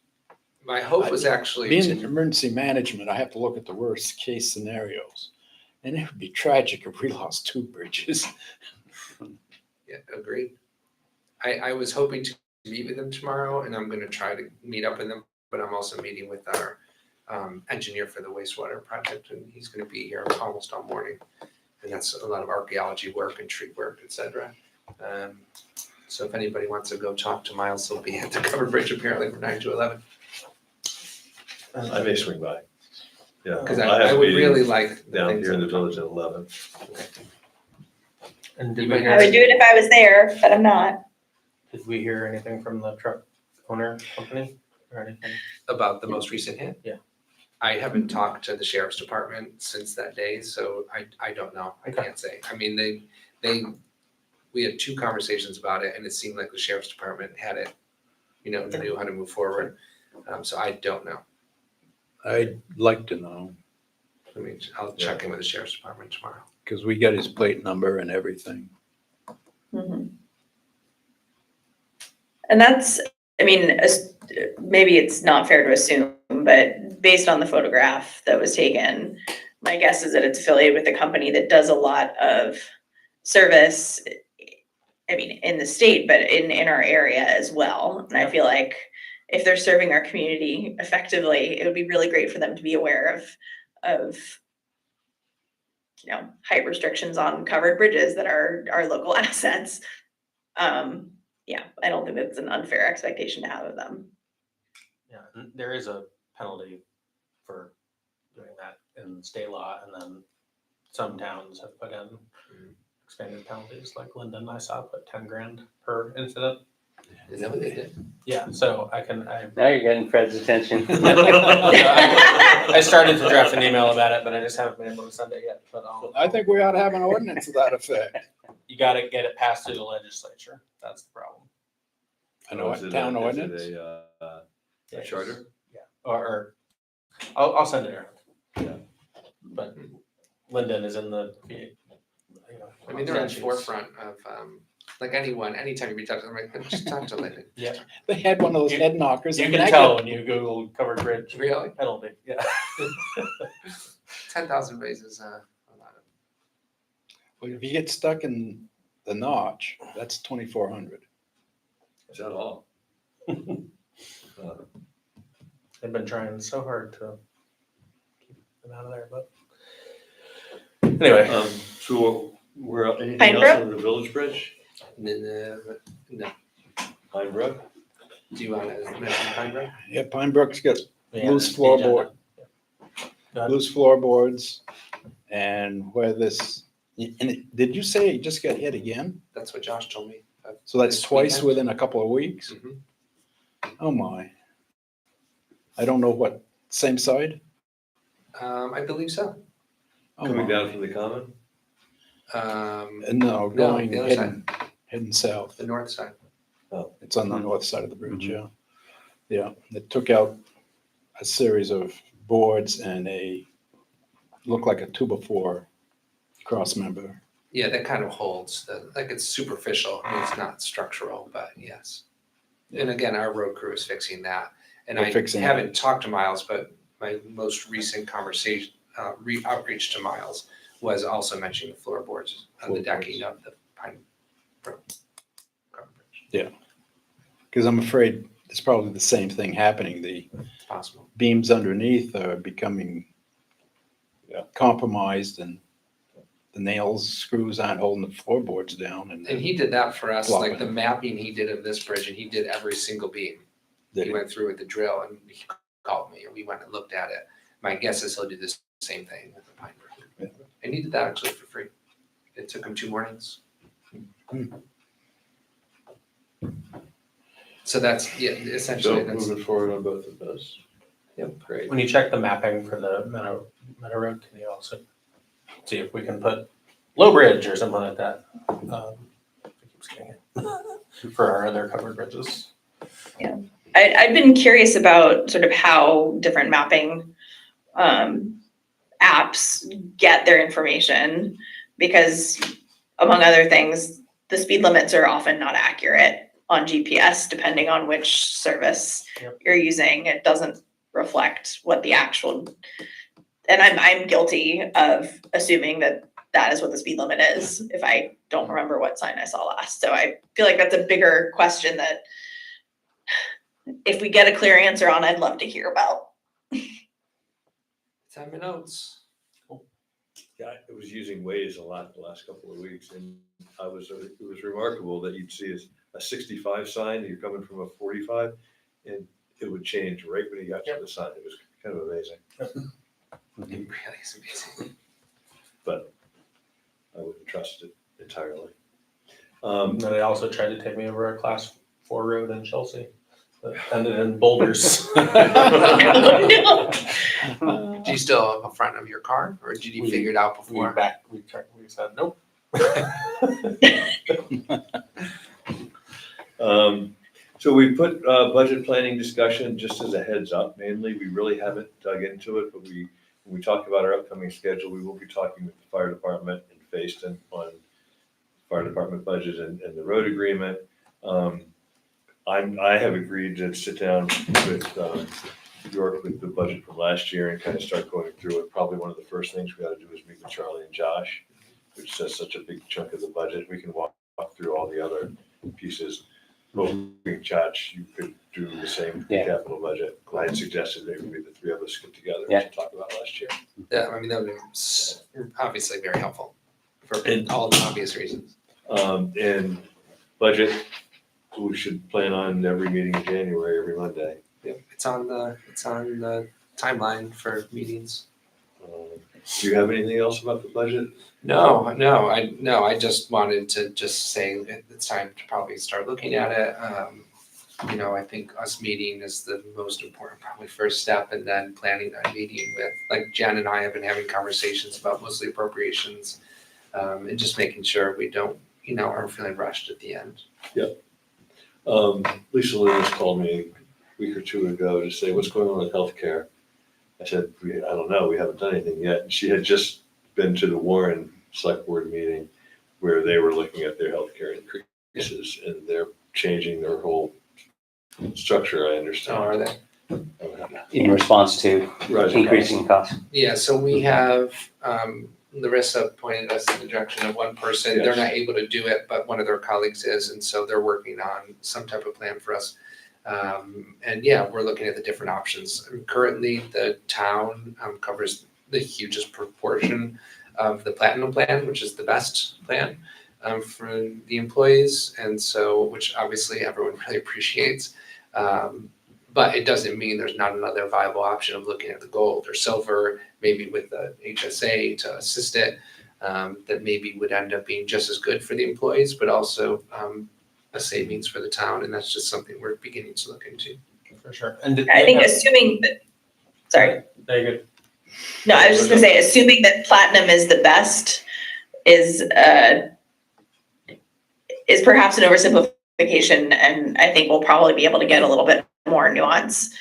My hope was actually Being to in emergency management, I have to look at the worst case scenarios. And it would be tragic if we lost two bridges. Yeah, agreed. I was hoping to meet with them tomorrow, and I'm gonna try to meet up with them, but I'm also meeting with our engineer for the wastewater project, and he's gonna be here almost all morning. And that's a lot of archaeology work and tree work, et cetera. So if anybody wants to go talk to Miles, he'll be at the covered bridge apparently from 9 to 11. I may swing by. Yeah. Because have I a would meeting really like the down things here in the that- village at 11. And You did might we have I would do it if I was there, but I'm not. Did we hear anything from the truck owner company or anything? About the most recent hit? Yeah. I haven't talked to the sheriff's department since that day, so I don't know. I Okay. can't say. I mean, we had 2 conversations about it, and it seemed like the sheriff's department had it, knew how to move forward. So I don't know. I'd like to know, I'll check in with the sheriff's department tomorrow. because we got his plate number and everything. Mhm. And that's, maybe it's not fair to assume, but based on the photograph that was taken, my guess is that it's affiliated with a company that does a lot of service, in the state, but in our area as well. And I feel like if they're serving our community effectively, it would be really great for them to be aware of height restrictions on covered bridges that are our local assets. Yeah, I don't think that's an unfair expectation to have of them. Yeah, and there is a penalty for doing that in state law, and then some towns have put in expanded penalties, like Linden, I saw put 10 grand per incident. Is that what they did? Yeah, so I Now you're getting Fred's attention. I started to draft an email about it, but I just haven't been able to send it yet, but I think we ought to have an ordinance to that effect. you gotta get it passed through the legislature, that's the problem. I know, Is a it town is it ordinance. Yeah, A charter? Yeah, or I'll send it around. Yeah. But Linden is in the, They're in the statutes. forefront of, anytime you reach out to them, like, just talk to Lyndon. Yeah. They had one of those head knockers. You and can I tell got- when you Google covered bridge Really? penalty, yeah. 10,000 raises a lot of. Well, if you get stuck in the notch, that's 2,400. Is that all? They've been trying so hard to keep them out of there, but anyway. So we're, anything Pine else Brook? on the Village Bridge? No. Pine Brook? Do you want to mention Pine Brook? Yeah, Pine Brook's got Yeah, loose the agenda. floorboard, Go ahead. loose floorboards, and where this, did you say it just got hit again? That's what Josh told me. So that's This twice weekend. within a couple of weeks? Mhm. Oh my. I don't know what, same side? I believe so. Oh Coming my. down from the common? No, going, the other heading south. The north side. It's on the north side of the bridge, yeah. Yeah, it took out a series of boards and looked like a 2x4 cross member. Yeah, that kind of holds, like it's superficial, it's not structural, but yes. And again, our road crew is fixing that. And We're I fixing it. haven't talked to Miles, but my most recent conversation, outreach to Miles was also mentioning the floorboards on the decking of the Pine Brook. Yeah. Because I'm afraid it's probably the same thing happening. The It's possible. beams underneath are becoming compromised and the nails, screws aren't holding the floorboards down. And he did that for us, like the Flopping. mapping he did of this bridge, and he did every single beam. Did He he? went through with the drill and he called me and we went and looked at it. My guess is he'll do the same thing with the Pine Brook. And he did that actually for free. It took him 2 mornings. So that's, yeah, essentially, So that's, moving forward on both of those. yep, great. When you check the mapping for the Meadow Road, can you also see if we can put Low Bridge or something like that? It keeps getting it. For our other covered bridges. I've been curious about sort of how different mapping apps get their information because among other things, the speed limits are often not accurate on GPS depending on which service Yep. you're using. It doesn't reflect what the actual, and I'm guilty of assuming that that is what the speed limit is if I don't remember what sign I saw last. So I feel like that's a bigger question that if we get a clear answer on, I'd love to hear about. It's on my notes. Yeah, I was using Waze a lot the last couple of weeks, and it was remarkable that you'd see a 65 sign, and you're coming from a 45, and it would change right when you got to the sign. It was kind of amazing, It really is amazing. but I wouldn't trust it entirely. And then they also tried to take me over a class 4 road in Chelsea. That ended in boulders. Do you still have a front of your car or did you figure it out before? We said, nope. So we put budget planning discussion just as a heads up mainly. We really haven't dug into it, but when we talk about our upcoming schedule, we will be talking with the fire department in Facein on fire department budget and the road agreement. I have agreed to sit down with York with the budget from last year and kind of start going through it. Probably one of the first things we got to do is meet with Charlie and Josh, which is such a big chunk of the budget. We can walk through all the other pieces. Moving Josh, you could do the same capital budget. I had suggested maybe the 3 of us get together and talk about last year. Yeah, I mean, that would be obviously very helpful for all the obvious reasons. And budget, we should plan on every meeting in January, every Monday. Yep, it's on the timeline for meetings. Do you have anything else about the budget? No, I just wanted to just say it's time to probably start looking at it. I think us meeting is the most important, probably first step, and then planning a meeting with, like Jen and I have been having conversations about mostly appropriations, and just making sure we don't, aren't feeling rushed at the end. Yep. Lisa Lewis called me a week or 2 ago to say, what's going on with healthcare? I said, I don't know, we haven't done anything yet. And she had just been to the Warren Selectboard meeting where they were looking at their healthcare increases and they're changing their whole structure, I understand. Oh, are they? In response to increasing costs. Yeah, so we have, Larissa pointed us in the direction of one person. They're Yes. not able to do it, but one of their colleagues is, and so they're working on some type of plan for us. And yeah, we're looking at the different options. Currently, the town covers the hugest proportion of the platinum plan, which is the best plan for the employees, and so which obviously everyone really appreciates. But it doesn't mean there's not another viable option of looking at the gold or silver, maybe with the HSA to assist it, that maybe would end up being just as good for the employees, but also a savings for the town, and that's just something we're beginning to look into. For sure. And I think assuming that, sorry. Very good. No, I was just gonna say, assuming that platinum is the best is perhaps an oversimplification, and I think we'll probably be able to get a little bit more nuance.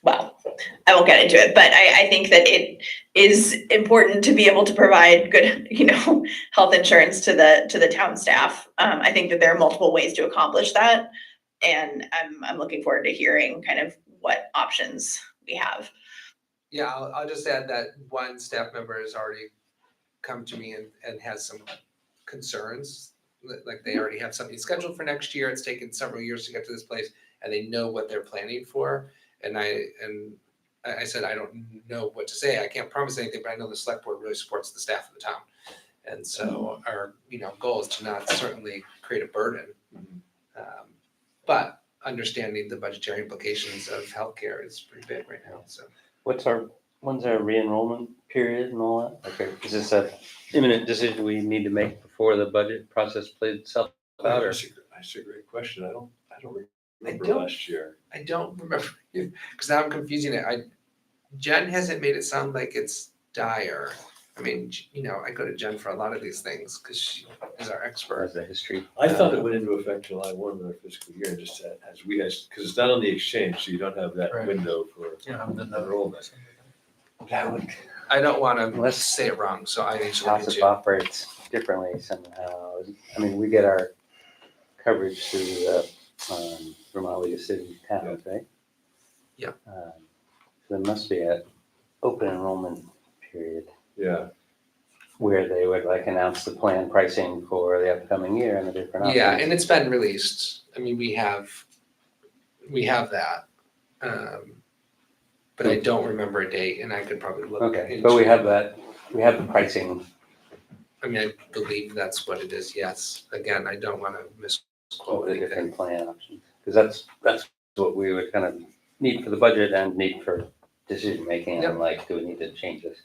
Well, I won't get into it, but I think that it is important to be able to provide good, health insurance to the town staff. I think that there are multiple ways to accomplish that, and I'm looking forward to hearing kind of what options we have. Yeah, I'll just add that one staff member has already come to me and has some concerns. Like they already have something scheduled for next year. It's taken several years to get to this place, and they know what they're planning for. And I said, I don't know what to say. I can't promise anything, but I know the select board really supports the staff of the town. And so our, goal is to not certainly create a burden. But understanding the budgetary implications of healthcare is pretty big right now, so. When's our re-enrollment period and all that? Okay, is this a imminent decision we need to make before the budget process plays itself out, or? That's a great question. I don't remember last year. I don't remember, because now I'm confusing it. Jen hasn't made it sound like it's dire. I mean, I go to Jen for a lot of these things because she is our expert. As a history. I thought it went into effect July 1 of their fiscal year, just as we guys, because it's not on the exchange, so you don't have that Right. window for enrollment. I don't want to say it wrong, so I need to look House into. operates differently somehow. I mean, we get our coverage through the Vermont League of Cities and Towns, right? Yeah. So there must be an open enrollment period. Yeah. where they would announce the plan pricing for the upcoming year and the different options. Yeah, and it's been released. I mean, we have that. But I don't remember a date, and I could probably look. Okay, but we have that, we have the pricing. I mean, I believe that's what it is, yes. Again, I don't want to misquote The anything. different plan options, because that's what we would kind of need for the budget and need for decision making, Yep. and do we need to change this?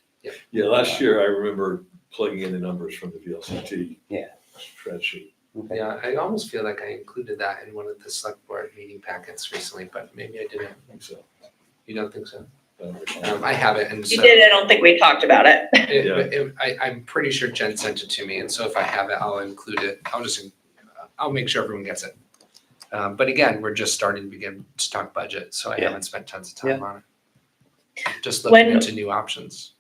Yeah, last year I remember plugging in the numbers from the VLCT. Yeah. Spreadsheet. Okay. Yeah, I almost feel like I included that in one of the select board meeting packets recently, but maybe I didn't. I think so. You don't think so? Uh, I have it, and You so. did, I don't think we talked about it. I'm pretty sure Jen sent it to me, and so if I have it, I'll include it. I'll make sure everyone gets it. But again, we're just starting to begin to talk budget, so I Yeah. haven't spent tons of time Yeah. on it. Just looking When- into new options.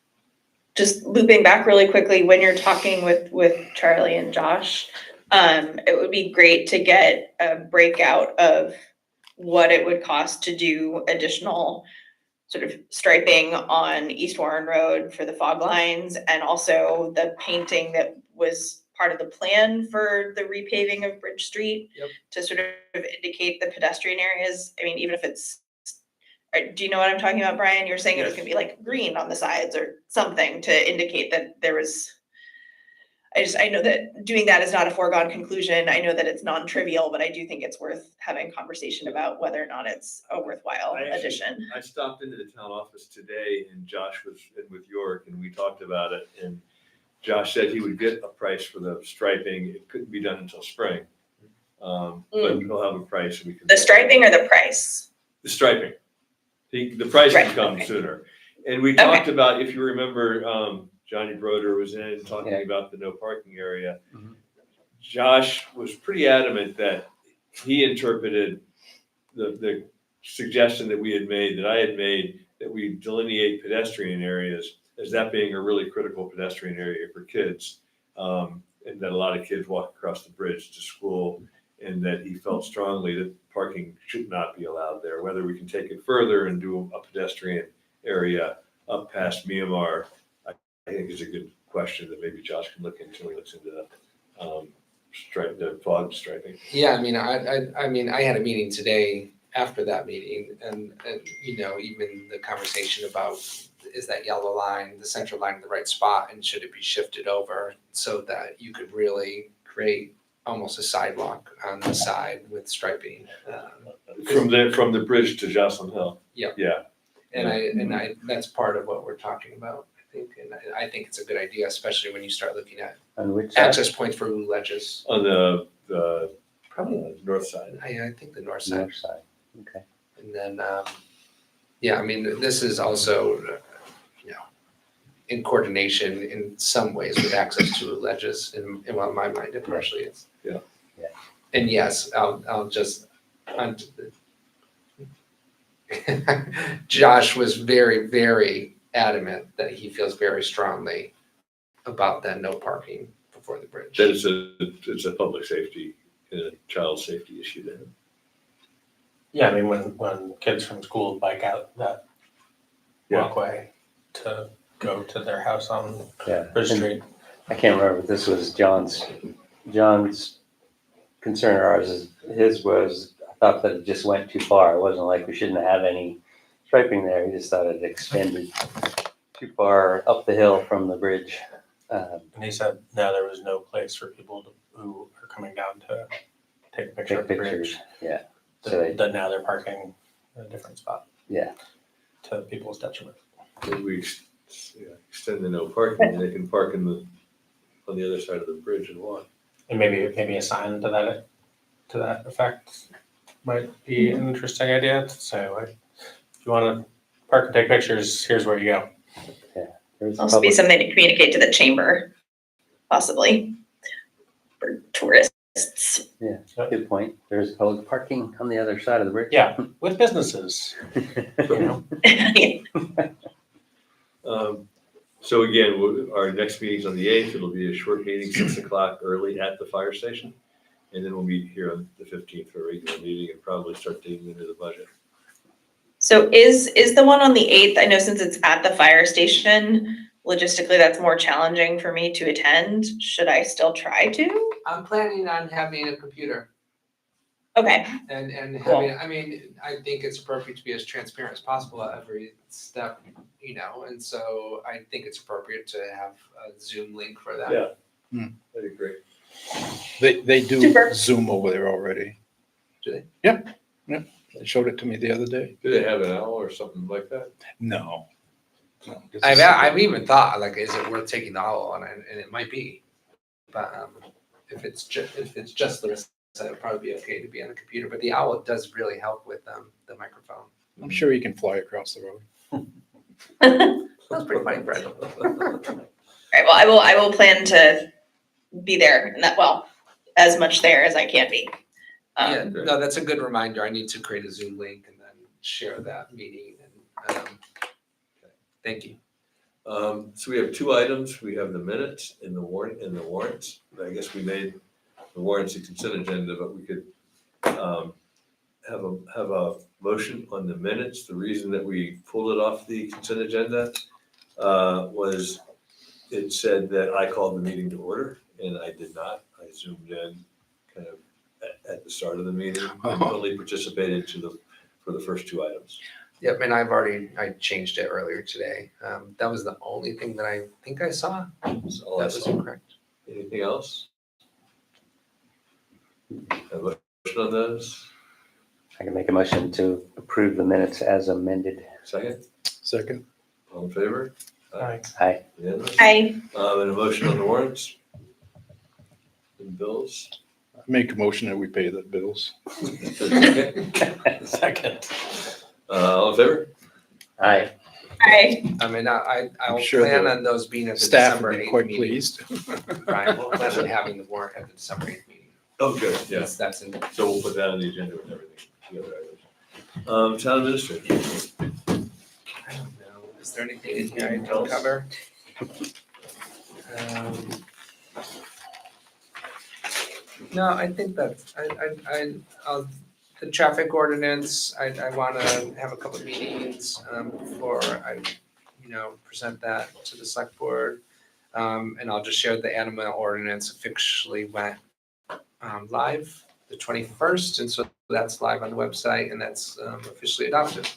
Just looping back really quickly, when you're talking with Charlie and Josh, it would be great to get a breakout of what it would cost to do additional sort of striping on East Warren Road for the fog lines, and also the painting that was part of the plan for the repaving of Bridge Street. Yep. To sort of indicate the pedestrian areas. I mean, even if it's, do you know what I'm talking about, Brian? You're saying it was Yes. gonna be green on the sides or something to indicate that there was. I know that doing that is not a foregone conclusion. I know that it's non-trivial, but I do think it's worth having conversation about whether or not it's a worthwhile addition. I stopped into the town office today and Josh was in with York and we talked about it, and Josh said he would get a price for the striping. It couldn't be done until spring. But he'll have a price and we can. The striping or the price? The striping. The price Right, can come okay. sooner. And we talked about, if you remember, Johnny Broder was in talking about the no parking area. Mhm. Josh was pretty adamant that he interpreted the suggestion that we had made, that I had made, that we delineate pedestrian areas as that being a really critical pedestrian area for kids. And that a lot of kids walk across the bridge to school, and that he felt strongly that parking should not be allowed there. Whether we can take it further and do a pedestrian area, up past Myanmar, I think is a good question that maybe Josh can look into when he looks into the fog striping. Yeah, I mean, I had a meeting today after that meeting and, you know, even the conversation about is that yellow line, the central line in the right spot and should it be shifted over so that you could really create almost a sidewalk on the side with striping. From the bridge to Jocelyn Hill. Yeah. Yeah. And that's part of what we're talking about, I think, and I think it's a good idea, especially when you start looking at On which side? access points for ledges. On the probably the north side. I think the north side. North side, okay. And then, yeah, I mean, this is also, you know, in coordination in some ways with access to ledges, in well, in my mind, it partially is. Yeah. Yeah. And yes, I'll just, Josh was very, very adamant that he feels very strongly about that no parking before the bridge. That it's a public safety and a child safety issue then. Yeah, I mean, when kids from school bike out that Yeah. walkway to go to their house on Yeah. Bridge Street. I can't remember if this was John's concern or ours. His was, I thought that it just went too far. It wasn't like we shouldn't have any striping there. He just thought it extended too far up the hill from the bridge. And he said, no, there was no place for people who are coming down to take a picture Take of the pictures, bridge. yeah. So they- That now they're parking in a different spot Yeah, to people's detriment. Maybe we extend the no parking and they can park on the other side of the bridge and walk. And maybe a sign to that effect might be an interesting idea to say, like, if you want to park and take pictures, here's where you go. there's Also be public, something to communicate to the chamber, possibly, for tourists. good point. There's public parking on the other side of the bridge. Yeah, with businesses, you know. So again, our next meeting's on the 8th. It'll be a short meeting, 6 o'clock early at the fire station. And then we'll meet here on the 15th for a regular meeting and probably start digging into the budget. So is the one on the 8th, I know since it's at the fire station, logistically, that's more challenging for me to attend. Should I still try to? I'm planning on having a computer Okay, and Cool. having, I mean, I think it's appropriate to be as transparent as possible at every step, you know, and so I think it's appropriate to have a Zoom link for that. Yeah. That'd be great. They do Super. Zoom over there already. Do they? Yep. They showed it to me the other day. Do they have an owl or something like that? No. No, this is I've separate. even thought, like, is it worth taking the owl on it? And it might be. But if it's just the rest, it would probably be okay to be on the computer. But the owl does really help with the microphone. I'm sure he can fly across the road. That's pretty funny, Brad. all right, well, I will plan to be there, and that, well, as much there as I can be. Yeah, no, that's a good reminder. I need to create a Zoom link and then share that meeting. And thank you. So we have 2 items. We have the minutes and the warrants. I guess we made the warrants a consent agenda, but we could have a motion on the minutes. The reason that we pulled it off the consent agenda was it said that I called the meeting to order, and I did not. I zoomed in kind of at the start of the meeting and only participated for the first 2 items. Yep, and I changed it earlier today. That was the only thing that I think I saw. That's all I That was saw. incorrect. Anything else? A motion on those? I can make a motion to approve the minutes as amended. Second? Second. All in favor? Aye. Aye. Unanimous? Hi, And a motion on the warrants? And bills? Make a motion that we pay the bills. Okay. Second. All in favor? Aye. hi. I mean, I I'm will sure plan the on those being at the Staff December will be 8th quite meeting. pleased. Brian, we'll plan on having the warrant at the December 8th meeting. Oh, good, yeah. That's in. So we'll put that on the agenda with everything. The other items. Town administrator. I don't know. Is there anything in here I don't cover? No, I think that's, the traffic ordinance, I wanna have a couple of meetings, before I present that to the select board. And I'll just share the animal ordinance officially went live the 21st, and so that's live on the website, and that's officially adopted.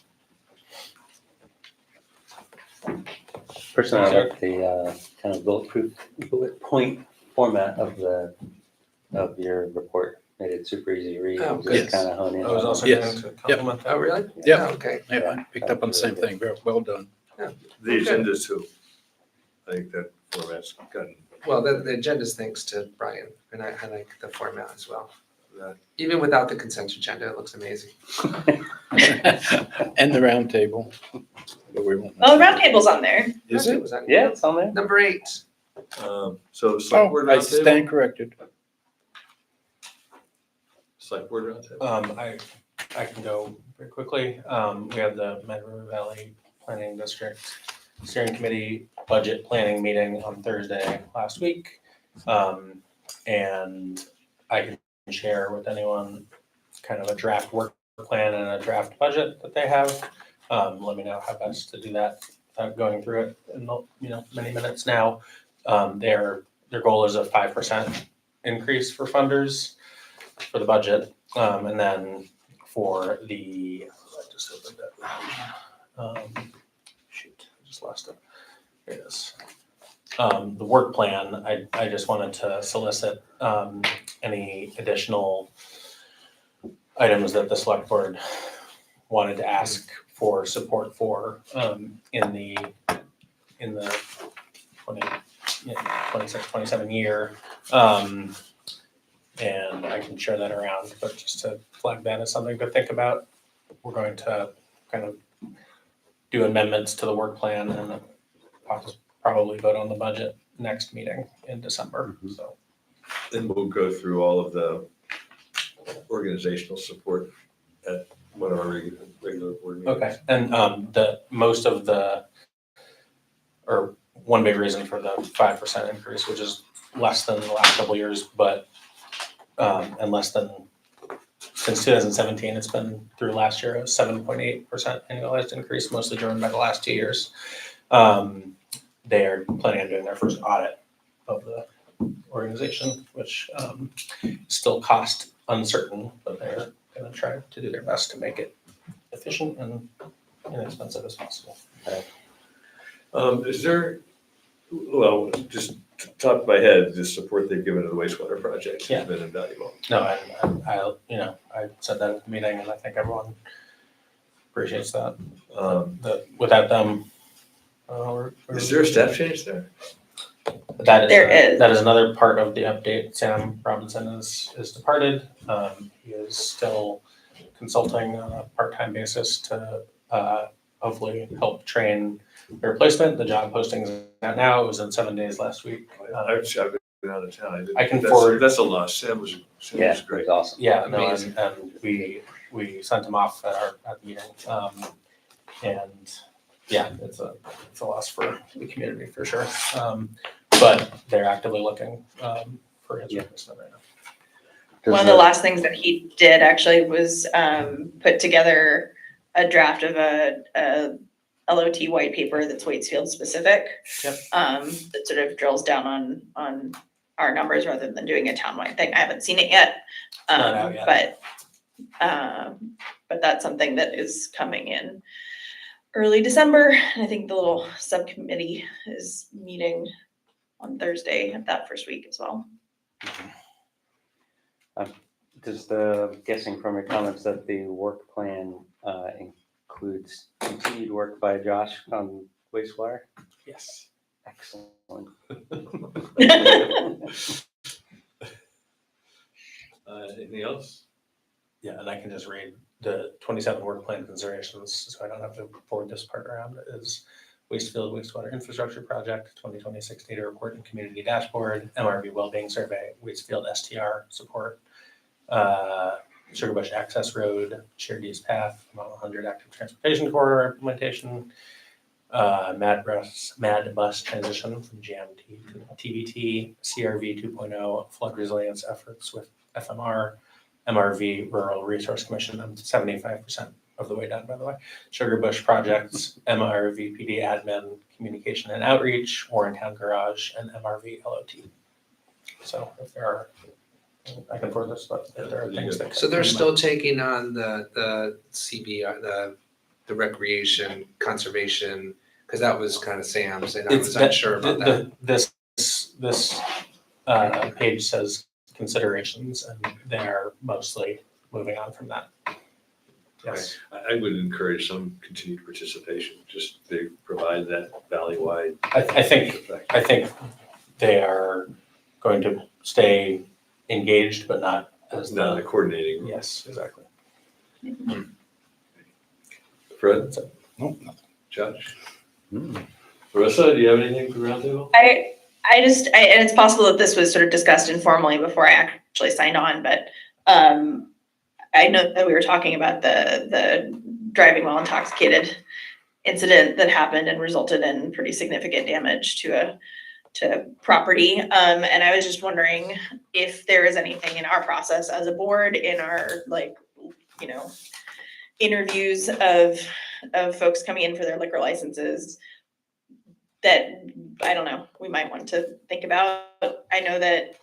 Personally, I like the kind of bullet point format of your report. Made it super easy to read. Oh, Just good. kind of hone in. I was on also it. Yes. going to compliment that. Oh, really? Yep. Oh, okay. Yeah, I picked up on the same thing. Very well done. The agenda too. I think that format's gotten, Well, the agenda's thanks to Brian, and I like the format as well. that. Even without the consent agenda, it looks amazing. And the round table. But we won't- Oh, roundtable's on there. Is it? Was that- Yeah, it's on there. Number 8. So select Oh, board I roundtable? stand corrected. Select board roundtable? I can go very quickly. We had the Med River Valley Planning District Steering Committee Budget Planning Meeting on Thursday last week. And I can share with anyone kind of a draft work plan and a draft budget that they have. Let me know how best to do that without going through it in many minutes now. Their goal is a 5% increase for funders for the budget. And then for the, I just opened it. Shoot, I just lost it. Here it is. The work plan, I just wanted to solicit any additional items that the select board wanted to ask for support for in the 26, 27 year. And I can share that around, but just to flag that as something to think about. We're going to kind of do amendments to the work plan and probably vote on the budget next meeting in December, so. Then we'll go through all of the organizational support at one of our regular board meetings. Okay, and one big reason for the 5% increase, which is less than the last couple of years, but and less than since 2017, it's been through last year a 7.8% annualized increase, mostly driven by the last 2 years. They are planning on doing their first audit of the organization, which is still cost uncertain, but they're going to try to do their best to make it efficient and inexpensive as possible. Is there, well, just top of my head, the support they've given to the wastewater project has been invaluable. No, I said that at the meeting, and I think everyone appreciates that. Without them, Is there a staff change there? There is another part of the update. Sam Robinson is departed. He is still consulting on a part-time basis to hopefully help train the replacement. The job posting is out now. It was in 7 days last week. I've been out of town. I can forward. That's a loss. Sam was great. It's awesome. Yeah, no, and we sent him off at the meeting. And yeah, it's a loss for the community for sure. But they're actively looking for his replacement right now. One of the last things that he did actually was put together a draft of a LOT white paper that's Waitsfield specific. Yep. That sort of drills down on our numbers rather than doing a townwide thing. I haven't seen it yet. Not out yet. But that's something that is coming in early December. And I think the little subcommittee is meeting on Thursday of that first week as well. Just guessing from your comments that the work plan includes continued work by Josh on wastewater? Yes. Excellent. Anything else? Yeah, and I can just read the 27 work plan considerations, so I don't have to forward this part around. It is Wastefield Wastewater Infrastructure Project, 2026 Data Report and Community Dashboard, MRV Wellbeing Survey, Wastefield STR support, Sugarbush Access Road, Shared Use Path, Mile 100 Active Transportation Corridor implementation, Mad Bus transition from GMT to TBT, CRV 2.0, flood resilience efforts with FMR, MRV Rural Resource Commission. I'm 75% of the way done, by the way. Sugar Bush Projects, MRVPD Admin, Communication and Outreach, Warrentown Garage, and MRV LOT. So if there are, I can forward this, but if there are things that. So they're still taking on the CBR, the recreation, conservation, because that was kind of Sam's, and I was unsure about that. This page says considerations, and they're mostly moving on from that. Yes. I would encourage some continued participation, just to provide that valley-wide. I think they are going to stay engaged, but not as Not the. the coordinating. Yes, exactly. Fred? No, nothing. Josh? Marissa, do you have anything for roundtable? I just, and it's possible that this was sort of discussed informally before I actually signed on, but I know that we were talking about the driving while intoxicated incident that happened and resulted in pretty significant damage to property. And I was just wondering if there is anything in our process as a board, in our, like, you know, interviews of folks coming in for their liquor licenses that, I don't know, we might want to think about. I know that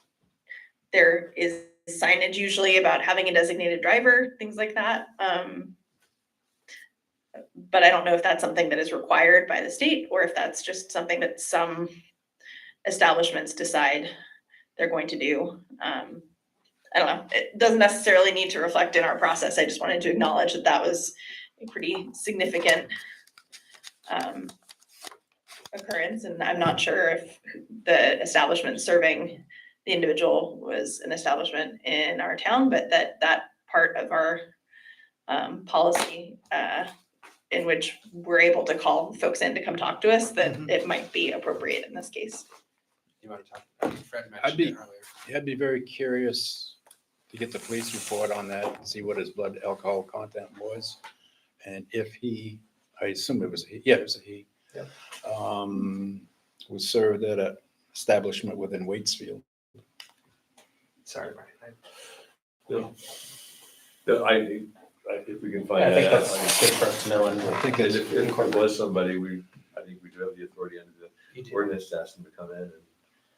there is signage usually about having a designated driver, things like that. But I don't know if that's something that is required by the state, or if that's just something that some establishments decide they're going to do. I don't know. It doesn't necessarily need to reflect in our process. I just wanted to acknowledge that that was a pretty significant occurrence, and I'm not sure if the establishment serving the individual was an establishment in our town, but that part of our policy in which we're able to call folks in to come talk to us, that it might be appropriate in this case. You want to talk? Fred I'd mentioned be- it earlier. Yeah, I'd be very curious to get the police report on that, see what his blood alcohol content was. And if he, I assume it was a he, yeah, it was a he. Yep. Was served at an establishment within Waitsfield. Sorry, Brian. If we can find I think that out. that's good for us to know, and I think And it's, if it was somebody, I think we do have the authority under the ordinance to ask them to come in and,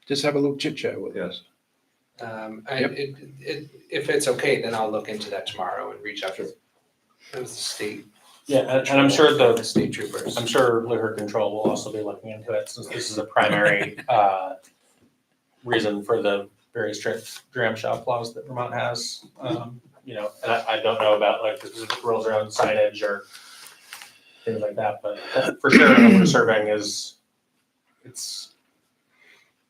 just have a little chit chat with us. yes. If it's okay, then I'll look into that tomorrow and reach out to the state. yeah, and I'm sure The state troopers. I'm sure liquor control will also be looking into it, since this is a primary reason for the very strict dram shop laws that Vermont has. You know, and I don't know about like the specific rules around signage or things like that, but for sure, over serving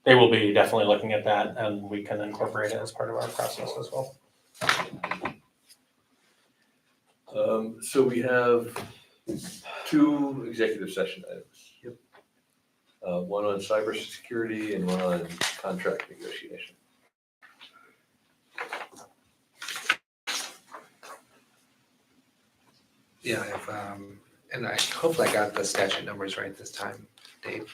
they will be definitely looking at that, and we can incorporate it as part of our process as well. So we have 2 executive session items. One on cybersecurity and one on contract negotiation. Yeah, and hopefully I got the statute numbers right this time, Dave.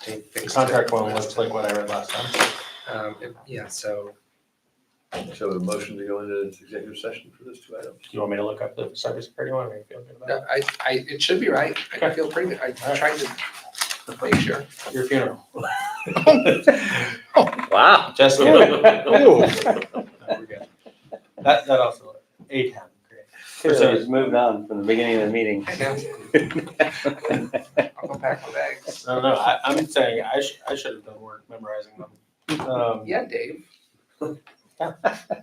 Dave The fixed contract it. one looks like what I read last time. Yeah, so So a motion to go into executive session for those 2 items. Do you want me to look up the cybersecurity one, or you feel good about it? it should be right. I feel pretty good. I tried to make sure. Your funeral. Wow. Just. Oh. We're good. That also, A10, great. So he's moved on from the beginning of the meeting. I'll go pack my bags. No, I'm saying I should have done work memorizing them. Yeah, Dave.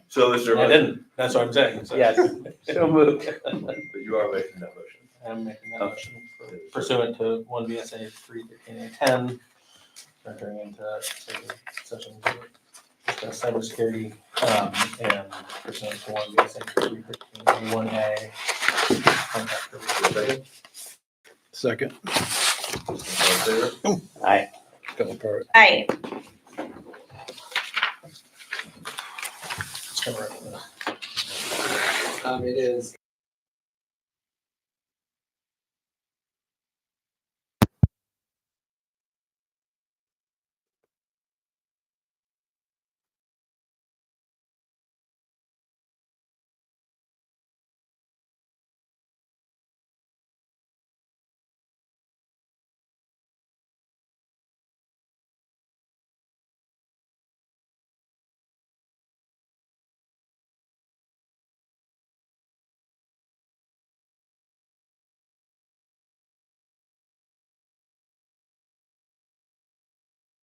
So is there, I didn't, that's what I'm saying. So. Yes, so moved. but you are making that motion. I'm making that motion pursuant to 1 VSA 315A10, entering into session to discuss cybersecurity, and pursuant to 1 VSA 315A1A. Second. All in favor? Aye. Fell apart. Aye. It's gonna work. It is